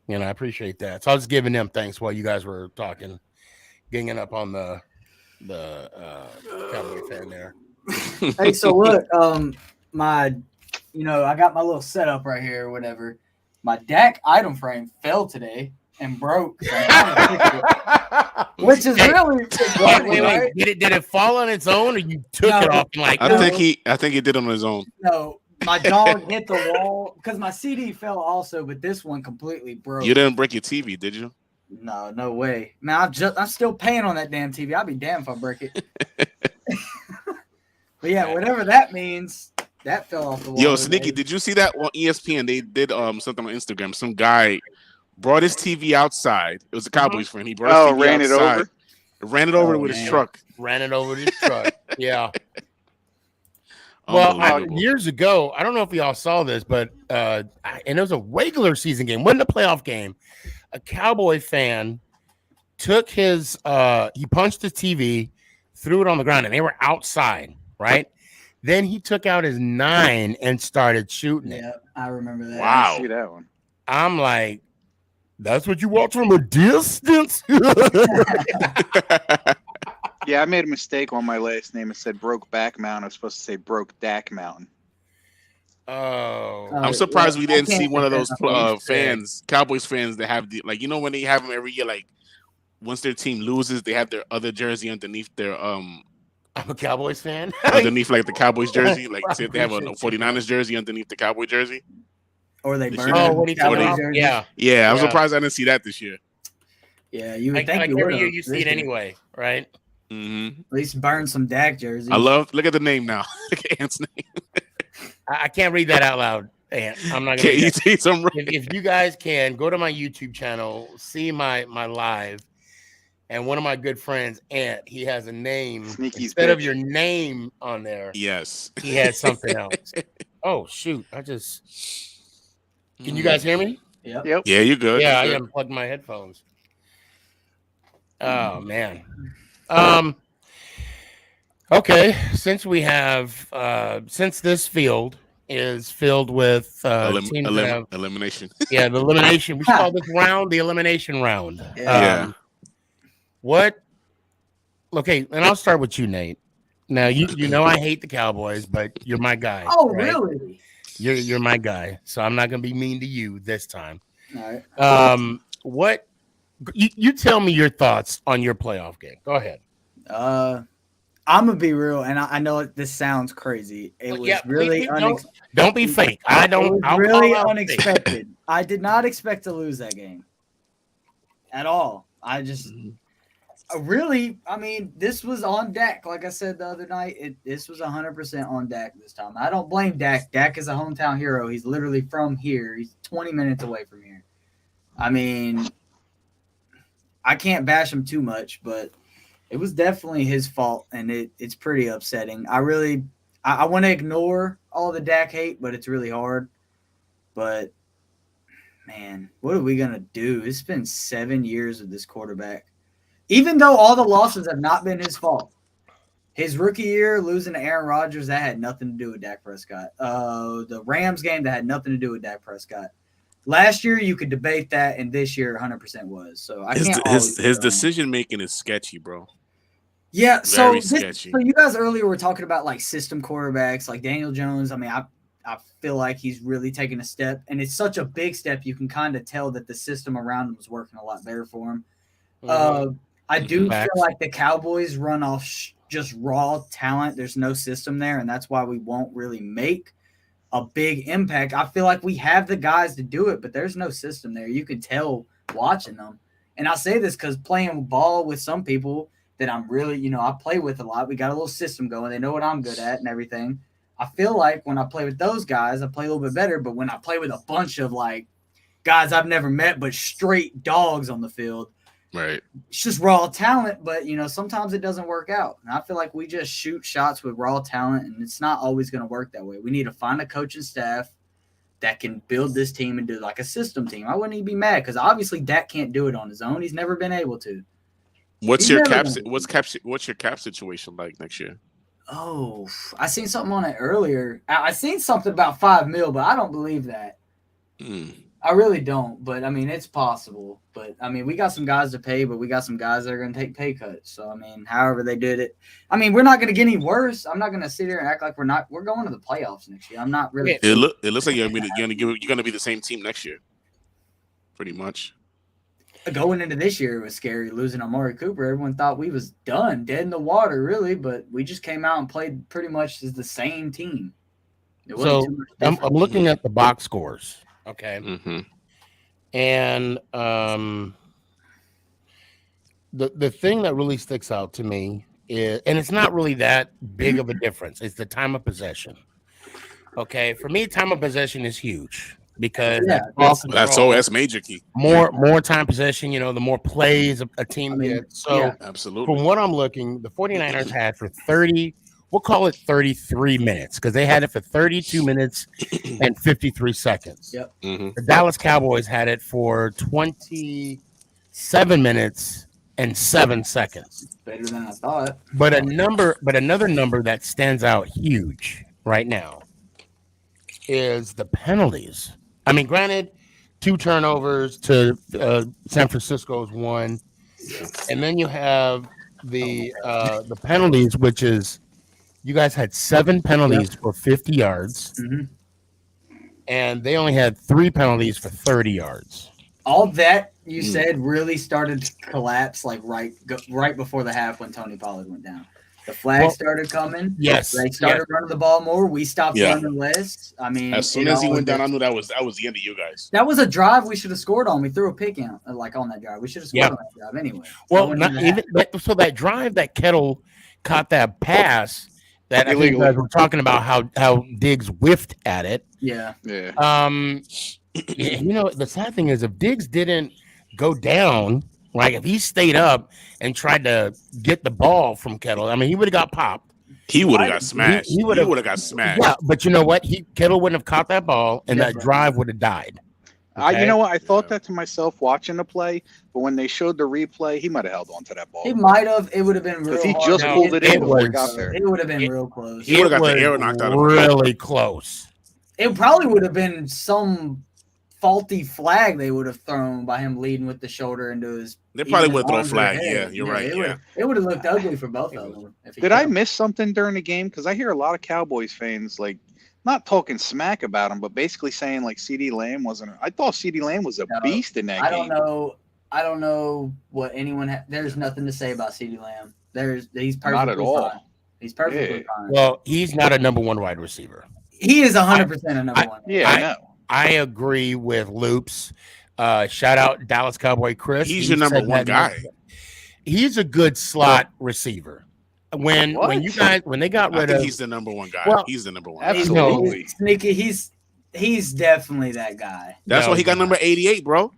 I appreciate that. So I was giving them thanks while you guys were talking, ganging up on the Cowboy fan there. Hey, so look, I got my little setup right here or whatever. My Dak item frame fell today and broke. So which is really wait. Right? Did it fall on its own, or you took it off? I think he did it on his own. No, my dog hit the wall because my CD fell also, but this one completely broke. You didn't break your TV, did you? No way. Man, I'm still paying on that damn TV. I'll be damned if I break it. But yeah, whatever that means, that fell off the wall. Yo, Sneaky, did you see that on ESPN? They did something on Instagram. Some guy brought his TV outside. It was a Cowboys fan. He brought his TV outside. Ran it over with his truck. Ran it over with his truck. Yeah. Well, years ago, I don't know if y'all saw this, but and it was a regular season game, wasn't a playoff game. A Cowboy fan took his he punched his TV, threw it on the ground, and they were outside, right? Then he took out his 9 and started shooting it. Yeah, I remember that. Wow. I see that one. I'm like, that's what you watch from a distance? Yeah, I made a mistake on my last name. It said Broke Back Mountain. I was supposed to say Broke Dak Mountain. Oh, I'm surprised we didn't see one of those fans, Cowboys fans, that have the when they have them every year, like once their team loses, they have their other jersey underneath their I'm a Cowboys fan. underneath like the Cowboys jersey, like say if they have a 49ers jersey underneath the Cowboy jersey. Or they burn what are you talking about? Yeah, I'm surprised I didn't see that this year. Yeah, you would think every year you see it anyway, right? Mm-hmm. At least burn some Dak jerseys. Look at the name now. Look at Ant's name. I can't read that out loud, Ant. I'm not gonna. If you guys can go to my YouTube channel, see my live, and one of my good friends, Ant, he has a name instead of your name on there. Yes, he has something else. Oh shoot! Can you guys hear me? Yep. Yeah, you're good. Yeah, you're I good. unplugged my headphones. Oh man. Okay, since we have since this field is filled with teams that have, elimination. Yeah, the elimination. We should call this round the elimination round. Yeah. What? Okay, and I'll start with you, Nate. Now you know I hate the Cowboys, but you're my guy. Oh, right? really? You're my guy, so I'm not gonna be mean to you this time. All right. What? You tell me your thoughts on your playoff game. Go ahead. I'm gonna be real, and I know this sounds crazy. It was really don't be fake. I don't. It was really unexpected. I did not expect to lose that game at all. I just really, I mean, this was on Dak. Like I said the other night, this was 100% on Dak this time. I don't blame Dak. Dak is a hometown hero. He's literally from here. He's 20 minutes away from here. I mean, I can't bash him too much, but it was definitely his fault, and it's pretty upsetting. I want to ignore all the Dak hate, but it's really hard. But, man, what are we going to do? It's been 7 years of this quarterback. Even though all the losses have not been his fault. His rookie year, losing to Aaron Rodgers, that had nothing to do with Dak Prescott. The Rams game, that had nothing to do with Dak Prescott. Last year, you could debate that, and this year, 100% was. So I can't. His decision making is sketchy, bro. Yeah, so you guys earlier were talking about like system quarterbacks, like Daniel Jones. I mean, I feel like he's really taken a step, and it's such a big step. You can kind of tell that the system around him is working a lot better for him. I do feel like the Cowboys run off just raw talent. There's no system there, and that's why we won't really make a big impact. I feel like we have the guys to do it, but there's no system there. You can tell watching them. And I say this because playing ball with some people that I'm really, I play with a lot, we got a little system going. They know what I'm good at and everything. I feel like when I play with those guys, I play a little bit better. But when I play with a bunch of like guys I've never met, but straight dogs on the field, right? It's just raw talent, but sometimes it doesn't work out. And I feel like we just shoot shots with raw talent, and it's not always going to work that way. We need to find a coaching staff that can build this team and do like a system team. I wouldn't even be mad because obviously Dak can't do it on his own. He's never been able to. What's your cap situation like next year? Oh, I seen something on it earlier. I seen something about $5 million, but I don't believe that. I really don't. But I mean, it's possible. But I mean, we got some guys to pay, but we got some guys that are going to take pay cuts. So I mean, however they did it, I mean, we're not going to get any worse. I'm not going to sit here and act like we're not. We're going to the playoffs next year. I'm not really. It looks like you're going to be the same team next year, pretty much. Going into this year, it was scary losing Amari Cooper. Everyone thought we was done, dead in the water, really. But we just came out and played pretty much as the same team. So I'm looking at the box scores. Okay. And the thing that really sticks out to me is, and it's not really that big of a difference, it's the time of possession. Okay. For me, time of possession is huge because that's major key. More time possession, the more plays a team gets. So absolutely. From what I'm looking, the 49ers had for 30, we'll call it 33 minutes because they had it for 32 minutes and 53 seconds. Yep. The Dallas Cowboys had it for 27 minutes and 7 seconds. It's better than I thought. But another number that stands out huge right now is the penalties. I mean, granted, 2 turnovers to San Francisco's 1, and then you have the penalties, which is you guys had 7 penalties for 50 yards, and they only had 3 penalties for 30 yards. All that you said really started to collapse like right before the half when Tony Pollard went down. The flag started coming. Yes, they started running the ball more. We stopped running less. I mean, as soon as he went down, I knew that was the end of you guys. That was a drive we should have scored on. We threw a pick out on that drive. We should have scored on that drive anyway. Well, so that drive that Kettle caught that pass. That I think you guys were talking about how Diggs whiffed at it. Yeah. The sad thing is if Diggs didn't go down, like if he stayed up and tried to get the ball from Kettle, I mean, he would have got popped. He would have got smashed. He would have got smashed. Yeah, but you know what? Kettle wouldn't have caught that ball, and that drive would have died. You know what? I thought that to myself watching the play, but when they showed the replay, he might have held on to that ball. He might have. It would have been real. Because he just pulled it in before he got there. It would have been real close. He would have got the arrow knocked out of him. Really close. It probably would have been some faulty flag they would have thrown by him leading with the shoulder into his. They probably would have thrown a flag. Yeah, you're right. It would have looked ugly for both of them. Did I miss something during the game? Because I hear a lot of Cowboys fans not talking smack about him, but basically saying like CeeDee Lamb wasn't. I thought CeeDee Lamb was a beast in that game. I don't know what anyone. There's nothing to say about CeeDee Lamb. He's perfectly not at all. fine. He's perfectly fine. Well, he's not a number 1 wide receiver. He is 100% a number 1. Yeah, I know. I agree with Loops. Shout out Dallas Cowboy Chris. He's your number 1 guy. He's a good slot receiver. When they got rid of, he's the number 1 guy. Well, he's the number 1. Absolutely, Sneaky. He's definitely that guy. That's why he got number 88, bro.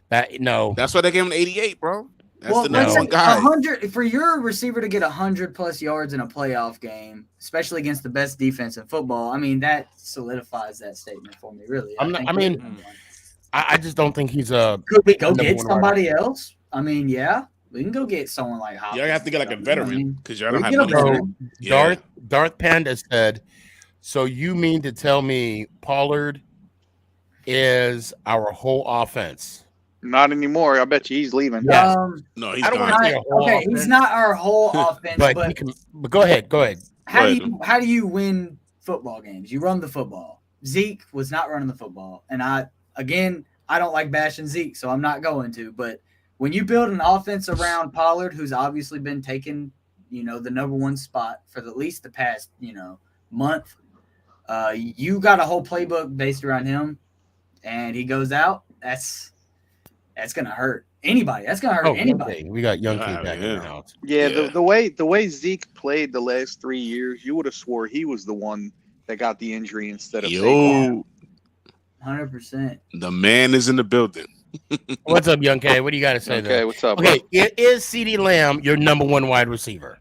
That's why they gave him 88, bro. That's the number 1 guy. 100 for your receiver to get 100+ yards in a playoff game, especially against the best defense in football. I mean, that solidifies that statement for me. Really, I just don't think he's a. Could we go get somebody else? I mean, yeah. We can go get someone like Hopkins. You have to get like a veteran because y'all don't have money. Darth Panda said, so you mean to tell me Pollard is our whole offense? Not anymore. I bet you he's leaving. No, he's gone. Okay, he's not our whole offense, but go ahead. How do you win football games? You run the football. Zeke was not running the football. And I don't like bashing Zeke, so I'm not going to, but when you build an offense around Pollard, who's obviously been taking, the number 1 spot for at least the past, month, you got a whole playbook based around him, and he goes out. That's gonna hurt anybody. That's gonna hurt anybody. We got young kid back in the house. Yeah, the way Zeke played the last 3 years, you would have swore he was the one that got the injury instead of Saquon. 100%. The man is in the building. What's up, Young K? What do you got to say? Okay, what's up? Okay, is CeeDee Lamb your number 1 wide receiver?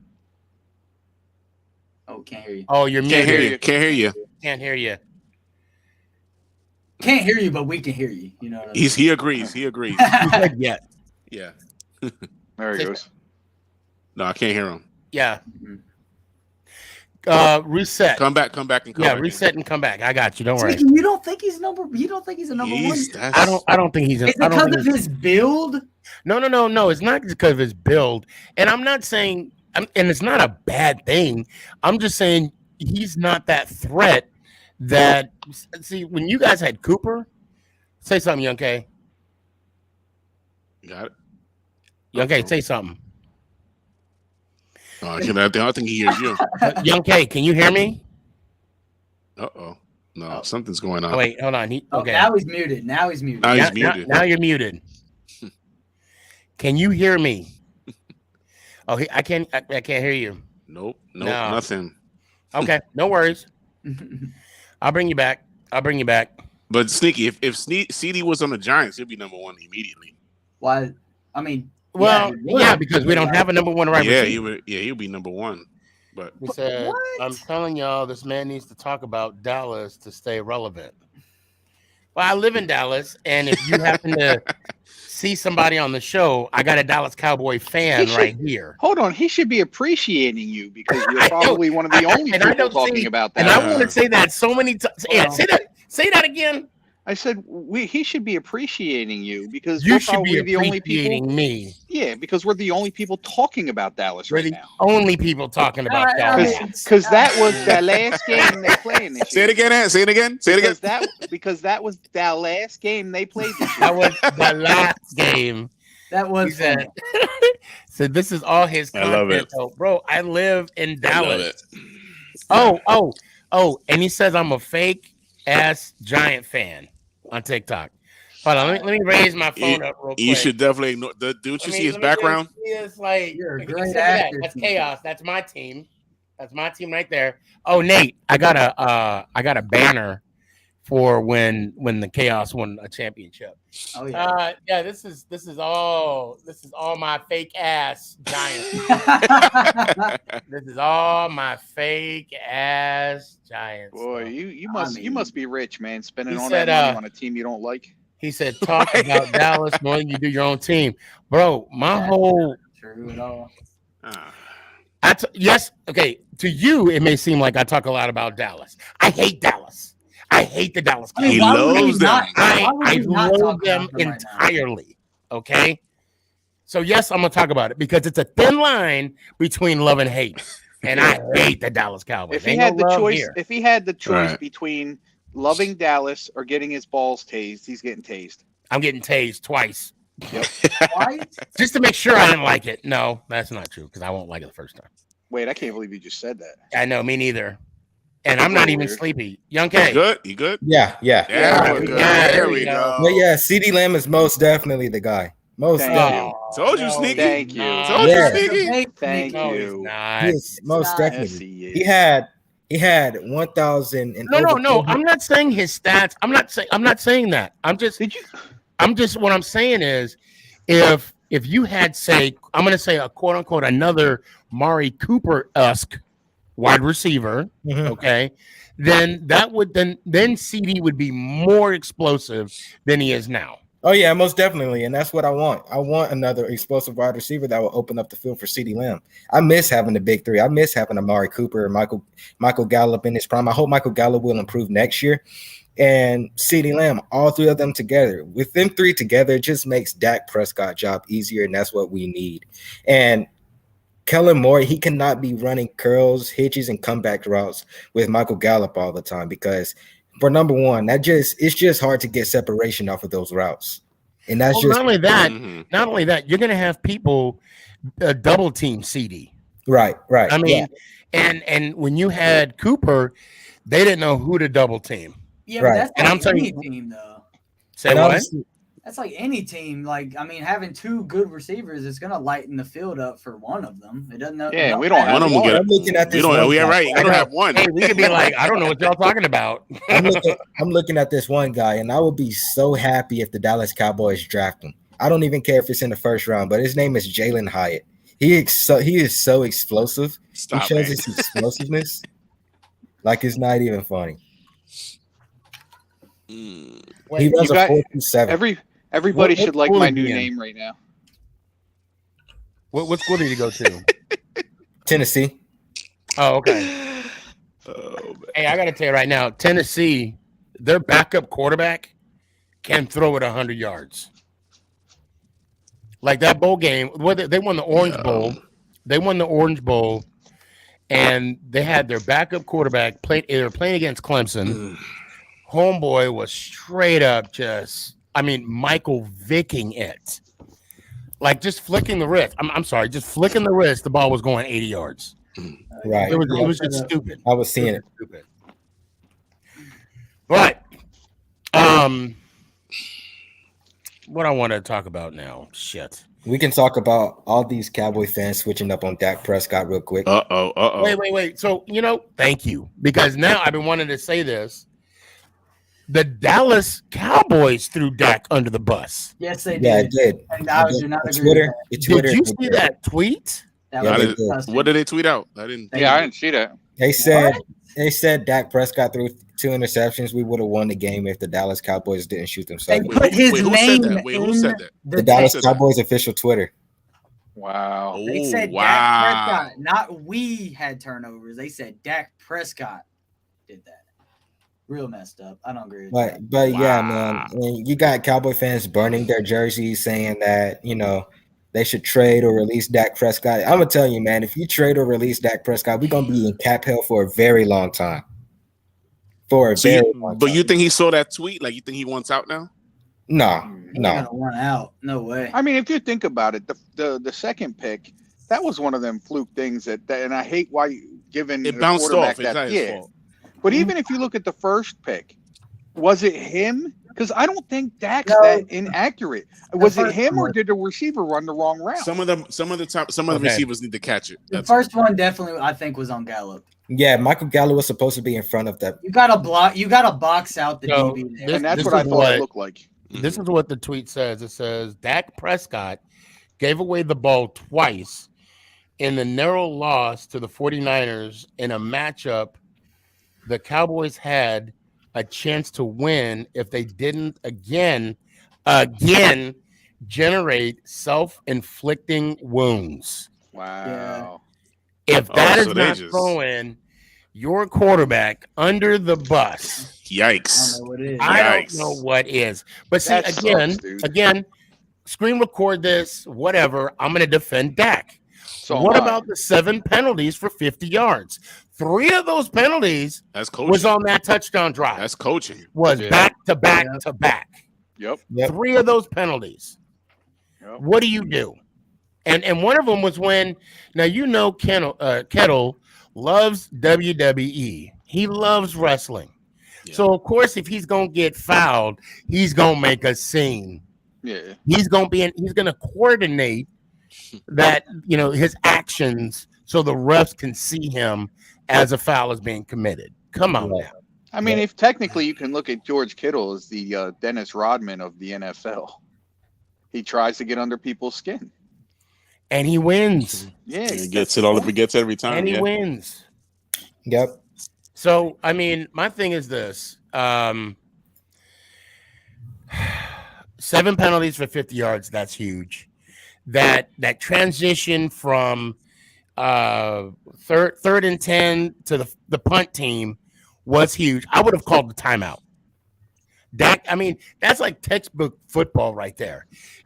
Oh, can't hear you. Oh, you're Can't hear you. Can't hear you. Can't hear you, but we can hear you. You know what I mean? He agrees. He agrees. Yeah. There he goes. No, I can't hear him. Yeah. Reset. Come back, and come back. Reset and come back. I got you. Don't worry. You don't think he's number? You don't think he's a number one? I don't think he's. Is it because of his build? No. It's not because of his build, and I'm not saying, and it's not a bad thing. I'm just saying he's not that threat. That see when you guys had Cooper, say something, Young K. Got it. Young K, say something. I think he hears you. Young K, can you hear me? No, something's going on. Oh, wait, hold on. Okay. Now he's muted. Now he's muted. Now you're muted. Can you hear me? Oh, I can't hear you. Nope, nothing. Okay, no worries. I'll bring you back. But Sneaky, if CD was on the Giants, he'd be number one immediately. Why? I mean, because we don't have a number one right receiver. He'll be number one. But he said, I'm telling y'all, this man needs to talk about Dallas to stay relevant. Well, I live in Dallas, and if you happen to see somebody on the show, I got a Dallas Cowboy fan right here. Hold on, he should be appreciating you because you're probably one of the only people talking about that. And I want to say that so many times. Yeah, say that again. I said he should be appreciating you because you we're should probably be the only people. Me. Yeah, because we're the only people talking about Dallas right now. Only people talking about Dallas. Because that was the last game they played this year. Say it again. Because that was the last game they played this year. That was the last game. That was that. So this is all his content. I love it. Oh, bro, I live in Dallas. Oh, and he says I'm a fake ass Giant fan on TikTok. Hold on, let me raise my phone up real quick. You should definitely ignore. Do you see his background? It's like you're a great actor. That's chaos. That's my team. That's my team right there. Oh, Nate, I got a banner for when the Chaos won a championship. Oh yeah. This is all my fake ass Giants. This is all my fake ass Giants. Boy, you must be rich, man, spending all that money on a team you don't like. He said, talk about Dallas more than you do your own team. Bro, my whole true at all. Yes, okay. To you, it may seem like I talk a lot about Dallas. I hate Dallas. I hate the Dallas Cowboys. He loves them. I love them entirely. Okay. So yes, I'm gonna talk about it because it's a thin line between love and hate. And I hate the Dallas Cowboys. If he had the choice between loving Dallas or getting his balls tased, he's getting tased. I'm getting tased twice. Yep. Twice? Just to make sure I didn't like it. No, that's not true because I won't like it the first time. Wait, I can't believe you just said that. I know, me neither. And I'm not even sleepy. Young K. You good? Yeah. There we go. But yeah, CD Lamb is most definitely the guy. Most definitely. Told you, Sneaky. Thank you. Told you, Sneaky. Thank you. Yes, most definitely. He had 1,000. No. I'm not saying his stats. I'm not saying that. What I'm saying is, if you had, say, I'm going to say a quote unquote another Mari Cooper-esque wide receiver, okay, then CD would be more explosive than he is now. Oh yeah, most definitely, and that's what I want. I want another explosive wide receiver that will open up the field for CD Lamb. I miss having the big three. I miss having Amari Cooper and Michael Gallup in his prime. I hope Michael Gallup will improve next year. And CD Lamb, all three of them together. With them three together, it just makes Dak Prescott's job easier, and that's what we need. And Kellen Moore, he cannot be running curls, hitches, and comeback routes with Michael Gallup all the time because for number one, it's just hard to get separation off of those routes. And that's just not only that, you're gonna have people double team CD. Right. I mean, and when you had Cooper, they didn't know who to double team. Yeah, but that's like any team though. Say what? That's like any team. Like, I mean, having two good receivers is going to lighten the field up for one of them. It doesn't. Yeah, we don't have one. I'm looking at this. We don't have one. Hey, we could be like, I don't know what y'all talking about. I'm looking at this one guy, and I would be so happy if the Dallas Cowboys draft him. I don't even care if it's in the first round, but his name is Jalen Hyatt. He is so explosive. He shows his explosiveness like it's not even funny. He runs a 4.27. Everybody should like my new name right now. What school did you go to? Tennessee. Oh, okay. Hey, I got to tell you right now, Tennessee, their backup quarterback can throw it 100 yards. Like that bowl game, they won the Orange Bowl. They won the Orange Bowl, and they had their backup quarterback they were playing against Clemson. Homeboy was straight up Michael Vicking it. Like just flicking the wrist. I'm sorry, just flicking the wrist. The ball was going 80 yards. Right. It was just stupid. I was seeing it. Stupid. But what I want to talk about now, shit. We can talk about all these Cowboy fans switching up on Dak Prescott real quick. Wait. So, thank you. Because now I've been wanting to say this. The Dallas Cowboys threw Dak under the bus. Yes, they did. Yeah, it did. And I do not agree Twitter. with Did you see that tweet? What did they tweet out? I didn't see that. They said Dak Prescott threw 2 interceptions. We would have won the game if the Dallas Cowboys didn't shoot themselves. Who said that? The Dallas Cowboys official Twitter. Wow. They said Dak Prescott, not we had turnovers. They said Dak Prescott did that. Real messed up. I don't agree with that. But yeah, man. You got Cowboy fans burning their jerseys saying that, they should trade or release Dak Prescott. I'm going to tell you, man, if you trade or release Dak Prescott, we're going to be in cap hell for a very long time. But you think he saw that tweet? Like, you think he wants out now? No. Want out. No way. I mean, if you think about it, the second pick, that was one of them fluke things that and I hate why giving it the bounced quarterback off. It's not his fault. But even if you look at the first pick, was it him? Because I don't think Dak's that inaccurate. Was it him or did the receiver run the wrong route? Some of the receivers need to catch it. The first one definitely, I think, was on Gallup. Yeah, Michael Gallup was supposed to be in front of that. You got to block. You got to box out the DB there. And that's what I thought it looked like. This is what the tweet says. It says Dak Prescott gave away the ball twice in the narrow loss to the 49ers in a matchup the Cowboys had a chance to win if they didn't again generate self-inflicting wounds. Wow. If that is not throwing your quarterback under the bus, yikes. I don't know what is. But see, again, screen record this, whatever. I'm going to defend Dak. So what about the 7 penalties for 50 yards? 3 of those penalties was on that touchdown drive. That's coaching. Was back to back to back. Yep. 3 of those penalties. Yep. What do you do? And one of them was when Kettle loves WWE. He loves wrestling. Yeah. So of course, if he's gonna get fouled, he's gonna make a scene. Yeah. He's gonna coordinate that his actions so the refs can see him as a foul is being committed. Come on now. I mean, if technically you can look at George Kittle as the Dennis Rodman of the NFL. He tries to get under people's skin. And he wins. Yeah. He gets it every time. And he wins. Yep. So, I mean, my thing is this. 7 penalties for 50 yards, that's huge. That transition from third and 10 to the punt team was huge. I would have called the timeout. That's like textbook football right there.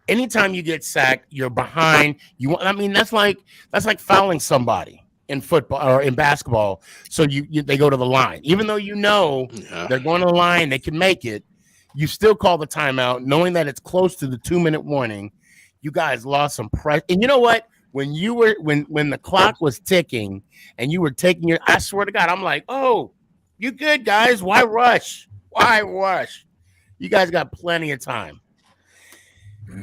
Anytime you get sacked, you're behind. That's like fouling somebody in football or in basketball. So they go to the line, even though they're going to the line, they can make it. You still call the timeout, knowing that it's close to the 2-minute warning. You guys lost some pressure, and you know what? When the clock was ticking and you were taking I swear to God, I'm like, oh, you good guys? Why rush? You guys got plenty of time.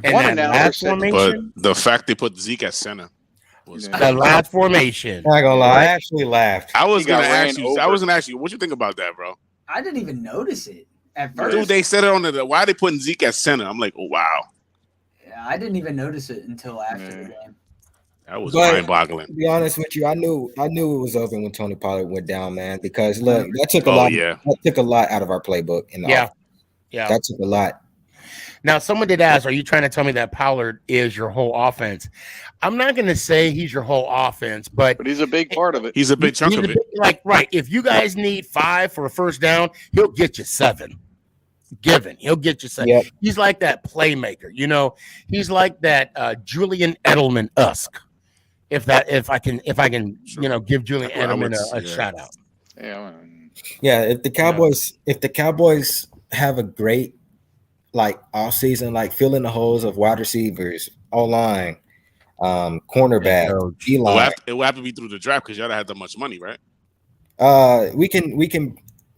And that last formation, but the fact they put Zeke at center was the last formation. I'm not gonna lie, I actually laughed. I was gonna ask you, what you think about that, bro? I didn't even notice it at first. Dude, they said it on why are they putting Zeke at center? I'm like, oh wow. Yeah, I didn't even notice it until after the game. That was mind-boggling. To be honest with you, I knew it was over when Tony Pollard went down, man. Because look, that took a lot. That took a lot out of our playbook. Yeah, that took a lot. Now, someone did ask, are you trying to tell me that Pollard is your whole offense? I'm not going to say he's your whole offense, but he's a big part of it. He's a big chunk of it. Right. If you guys need 5 for a first down, he'll get you 7. He'll get you 7. Yep. He's like that playmaker. He's like that Julian Edelman-esque. If I can, give Julian Edelman a shout out. Yeah, if the Cowboys have a great off season, filling the holes of wide receivers, O-line, cornerback, D-line. It will have to be through the draft because y'all don't have that much money, right? We can.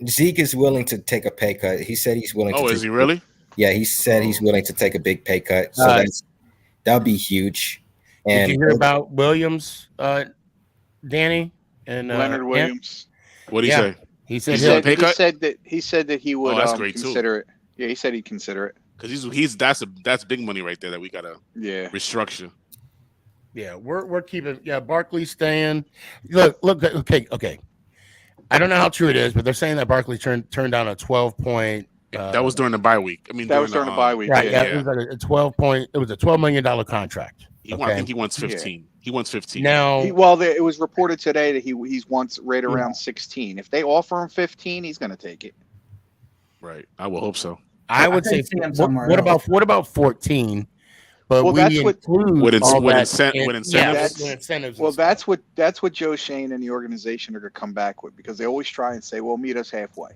Zeke is willing to take a pay cut. He said he's willing. Oh, is he really? Yeah, he said he's willing to take a big pay cut. So that'll be huge. And did you hear about Williams, Danny, and Leonard Williams? What did he say? He said that he would consider it. Yeah, he said he'd consider it because that's big money right there that we gotta restructure. Yeah, we're keeping Barkley staying. Look, okay. I don't know how true it is, but they're saying that Barkley turned down a 12-point. That was during the bye week. I mean, that was during the bye week. Right? Yeah, it was a 12-point. It was a $12 million contract. I think he wants 15. Yeah. He wants 15. Now, it was reported today that he wants right around 16. If they offer him 15, he's going to take it. Right. I will hope so. I would say. What about 14? But with incentives. Well, that's what Joe Shane and the organization are going to come back with because they always try and say, "Well, meet us halfway."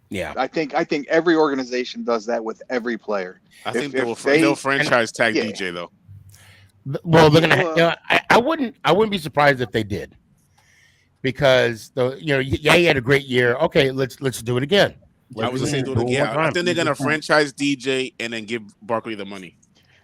Yeah, I think every organization does that with every player. I think they'll franchise tag DJ though. Well, they're gonna. I wouldn't be surprised if they did, because he had a great year. Okay, let's do it again. I was gonna say do it again. I think they're gonna franchise DJ and then give Barkley the money.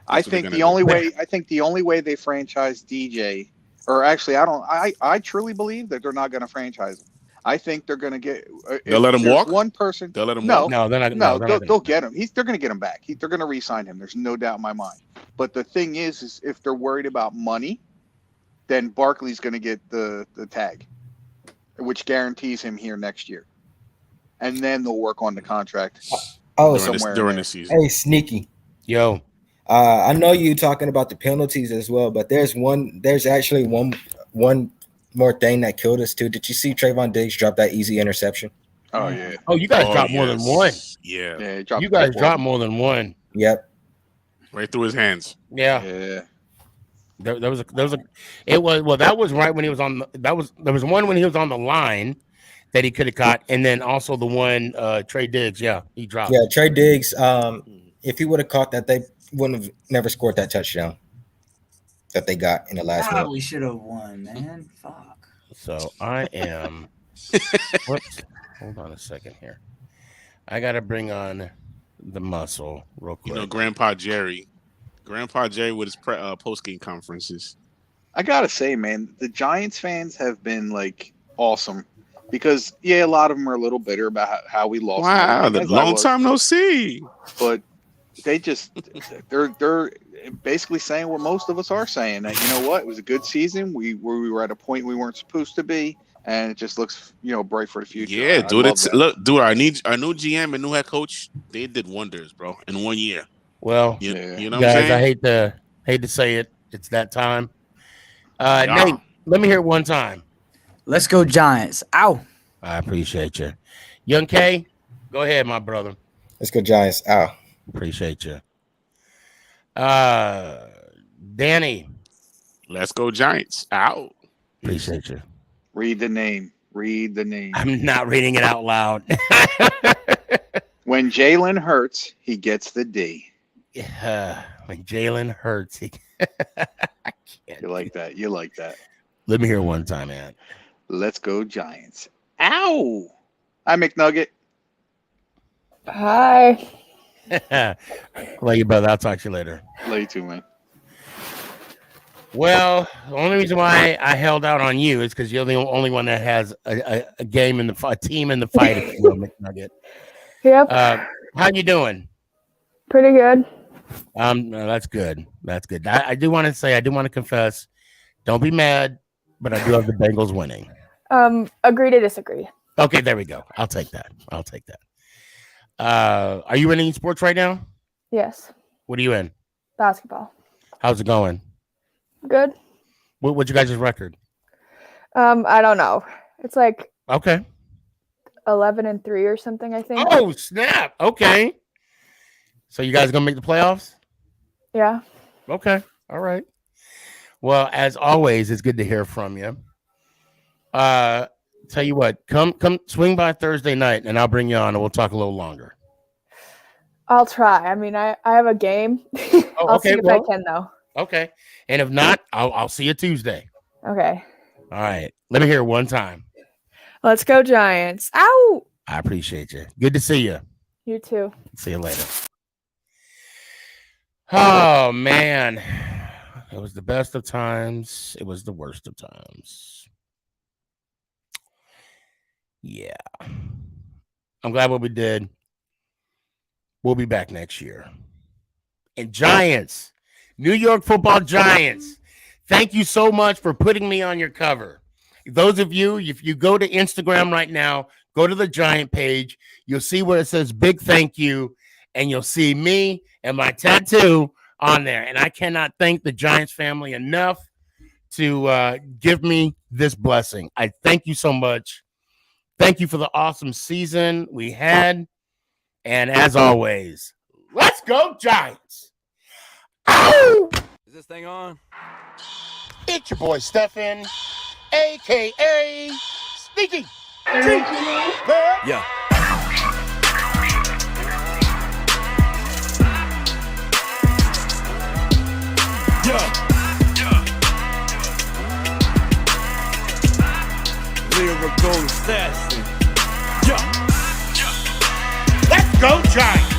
I think the only way they franchise DJ, or actually, I truly believe that they're not going to franchise him. I think they're going to get. They'll let him walk. One person. They'll let him walk. No, they're not. No, they'll get him. They're going to get him back. They're going to re-sign him. There's no doubt in my mind. But the thing is if they're worried about money, then Barkley's going to get the tag, which guarantees him here next year, and then they'll work on the contract. During the season. Hey, Sneaky. Yo. I know you talking about the penalties as well, but there's actually one more thing that killed us too. Did you see Trayvon Diggs drop that easy interception? Oh yeah. Oh, you guys dropped more than one. Yeah. You guys dropped more than one. Yep. Right through his hands. Yeah. Yeah. That was right when he was on. There was one when he was on the line that he could have caught, and then also the one Trey Diggs. Yeah, he dropped. Yeah, Trey Diggs. If he would have caught that, they wouldn't have never scored that touchdown that they got in the last one. We should have won, man. Fuck. So I am. Whoops. Hold on a second here. I got to bring on the muscle real quick. Grandpa Jerry with his post-game conferences. I got to say, man, the Giants fans have been awesome because, a lot of them are a little bitter about how we lost. Wow, long time no see. But they're basically saying what most of us are saying, that it was a good season. We were at a point we weren't supposed to be, and it just looks bright for the future. Yeah, dude. Our new GM and new head coach, they did wonders, bro, in 1 year. Well, you know guys, what I'm saying? I hate to say it. It's that time. Nate, let me hear it one time. Let's go Giants. Ow. I appreciate you. Young K, go ahead, my brother. Let's go Giants. Ow. Appreciate you. Danny. Let's go Giants. Ow. Appreciate you. Read the name. I'm not reading it out loud. When Jalen hurts, he gets the D. Yeah. When Jalen hurts, I can't. You like that. Let me hear it one time, man. Let's go Giants. Ow. Hi, McNugget. Hi. Love you, brother. I'll talk to you later. Love you too, man. Well, the only reason why I held out on you is because you're the only one that has a game in a team in the fight. If you will, McNugget. Yep. How you doing? Pretty good. No, that's good. That's good. I do want to confess. Don't be mad, but I do have the Bengals winning. Agree to disagree. Okay, there we go. I'll take that. Are you in any sports right now? Yes. What are you in? Basketball. How's it going? Good. What's your guys' record? I don't know. It's like Okay. 11-3 or something, I think. Oh, snap. Okay. So you guys gonna make the playoffs? Yeah. Okay. All right. Well, as always, it's good to hear from you. Tell you what, come swing by Thursday night and I'll bring you on and we'll talk a little longer. I'll try. I mean, I have a game. Oh, I'll okay, see if I can though. Okay. And if not, I'll see you Tuesday. Okay. All right. Let me hear it one time. Let's go Giants. Ow! I appreciate you. Good to see you. You too. See you later. Oh man. It was the best of times. It was the worst of times. Yeah. I'm glad what we did. We'll be back next year. And Giants, New York Football Giants, thank you so much for putting me on your cover. Those of you, if you go to Instagram right now, go to the Giant page, you'll see where it says big thank you, and you'll see me and my tattoo on there. And I cannot thank the Giants family enough to give me this blessing. I thank you so much. Thank you for the awesome season we had. And as always, let's go Giants. Ow! Is this thing on? It's your boy Stefan, a.k.a. SneakyG. Yeah. Lyrical assassin. Let's go Giants.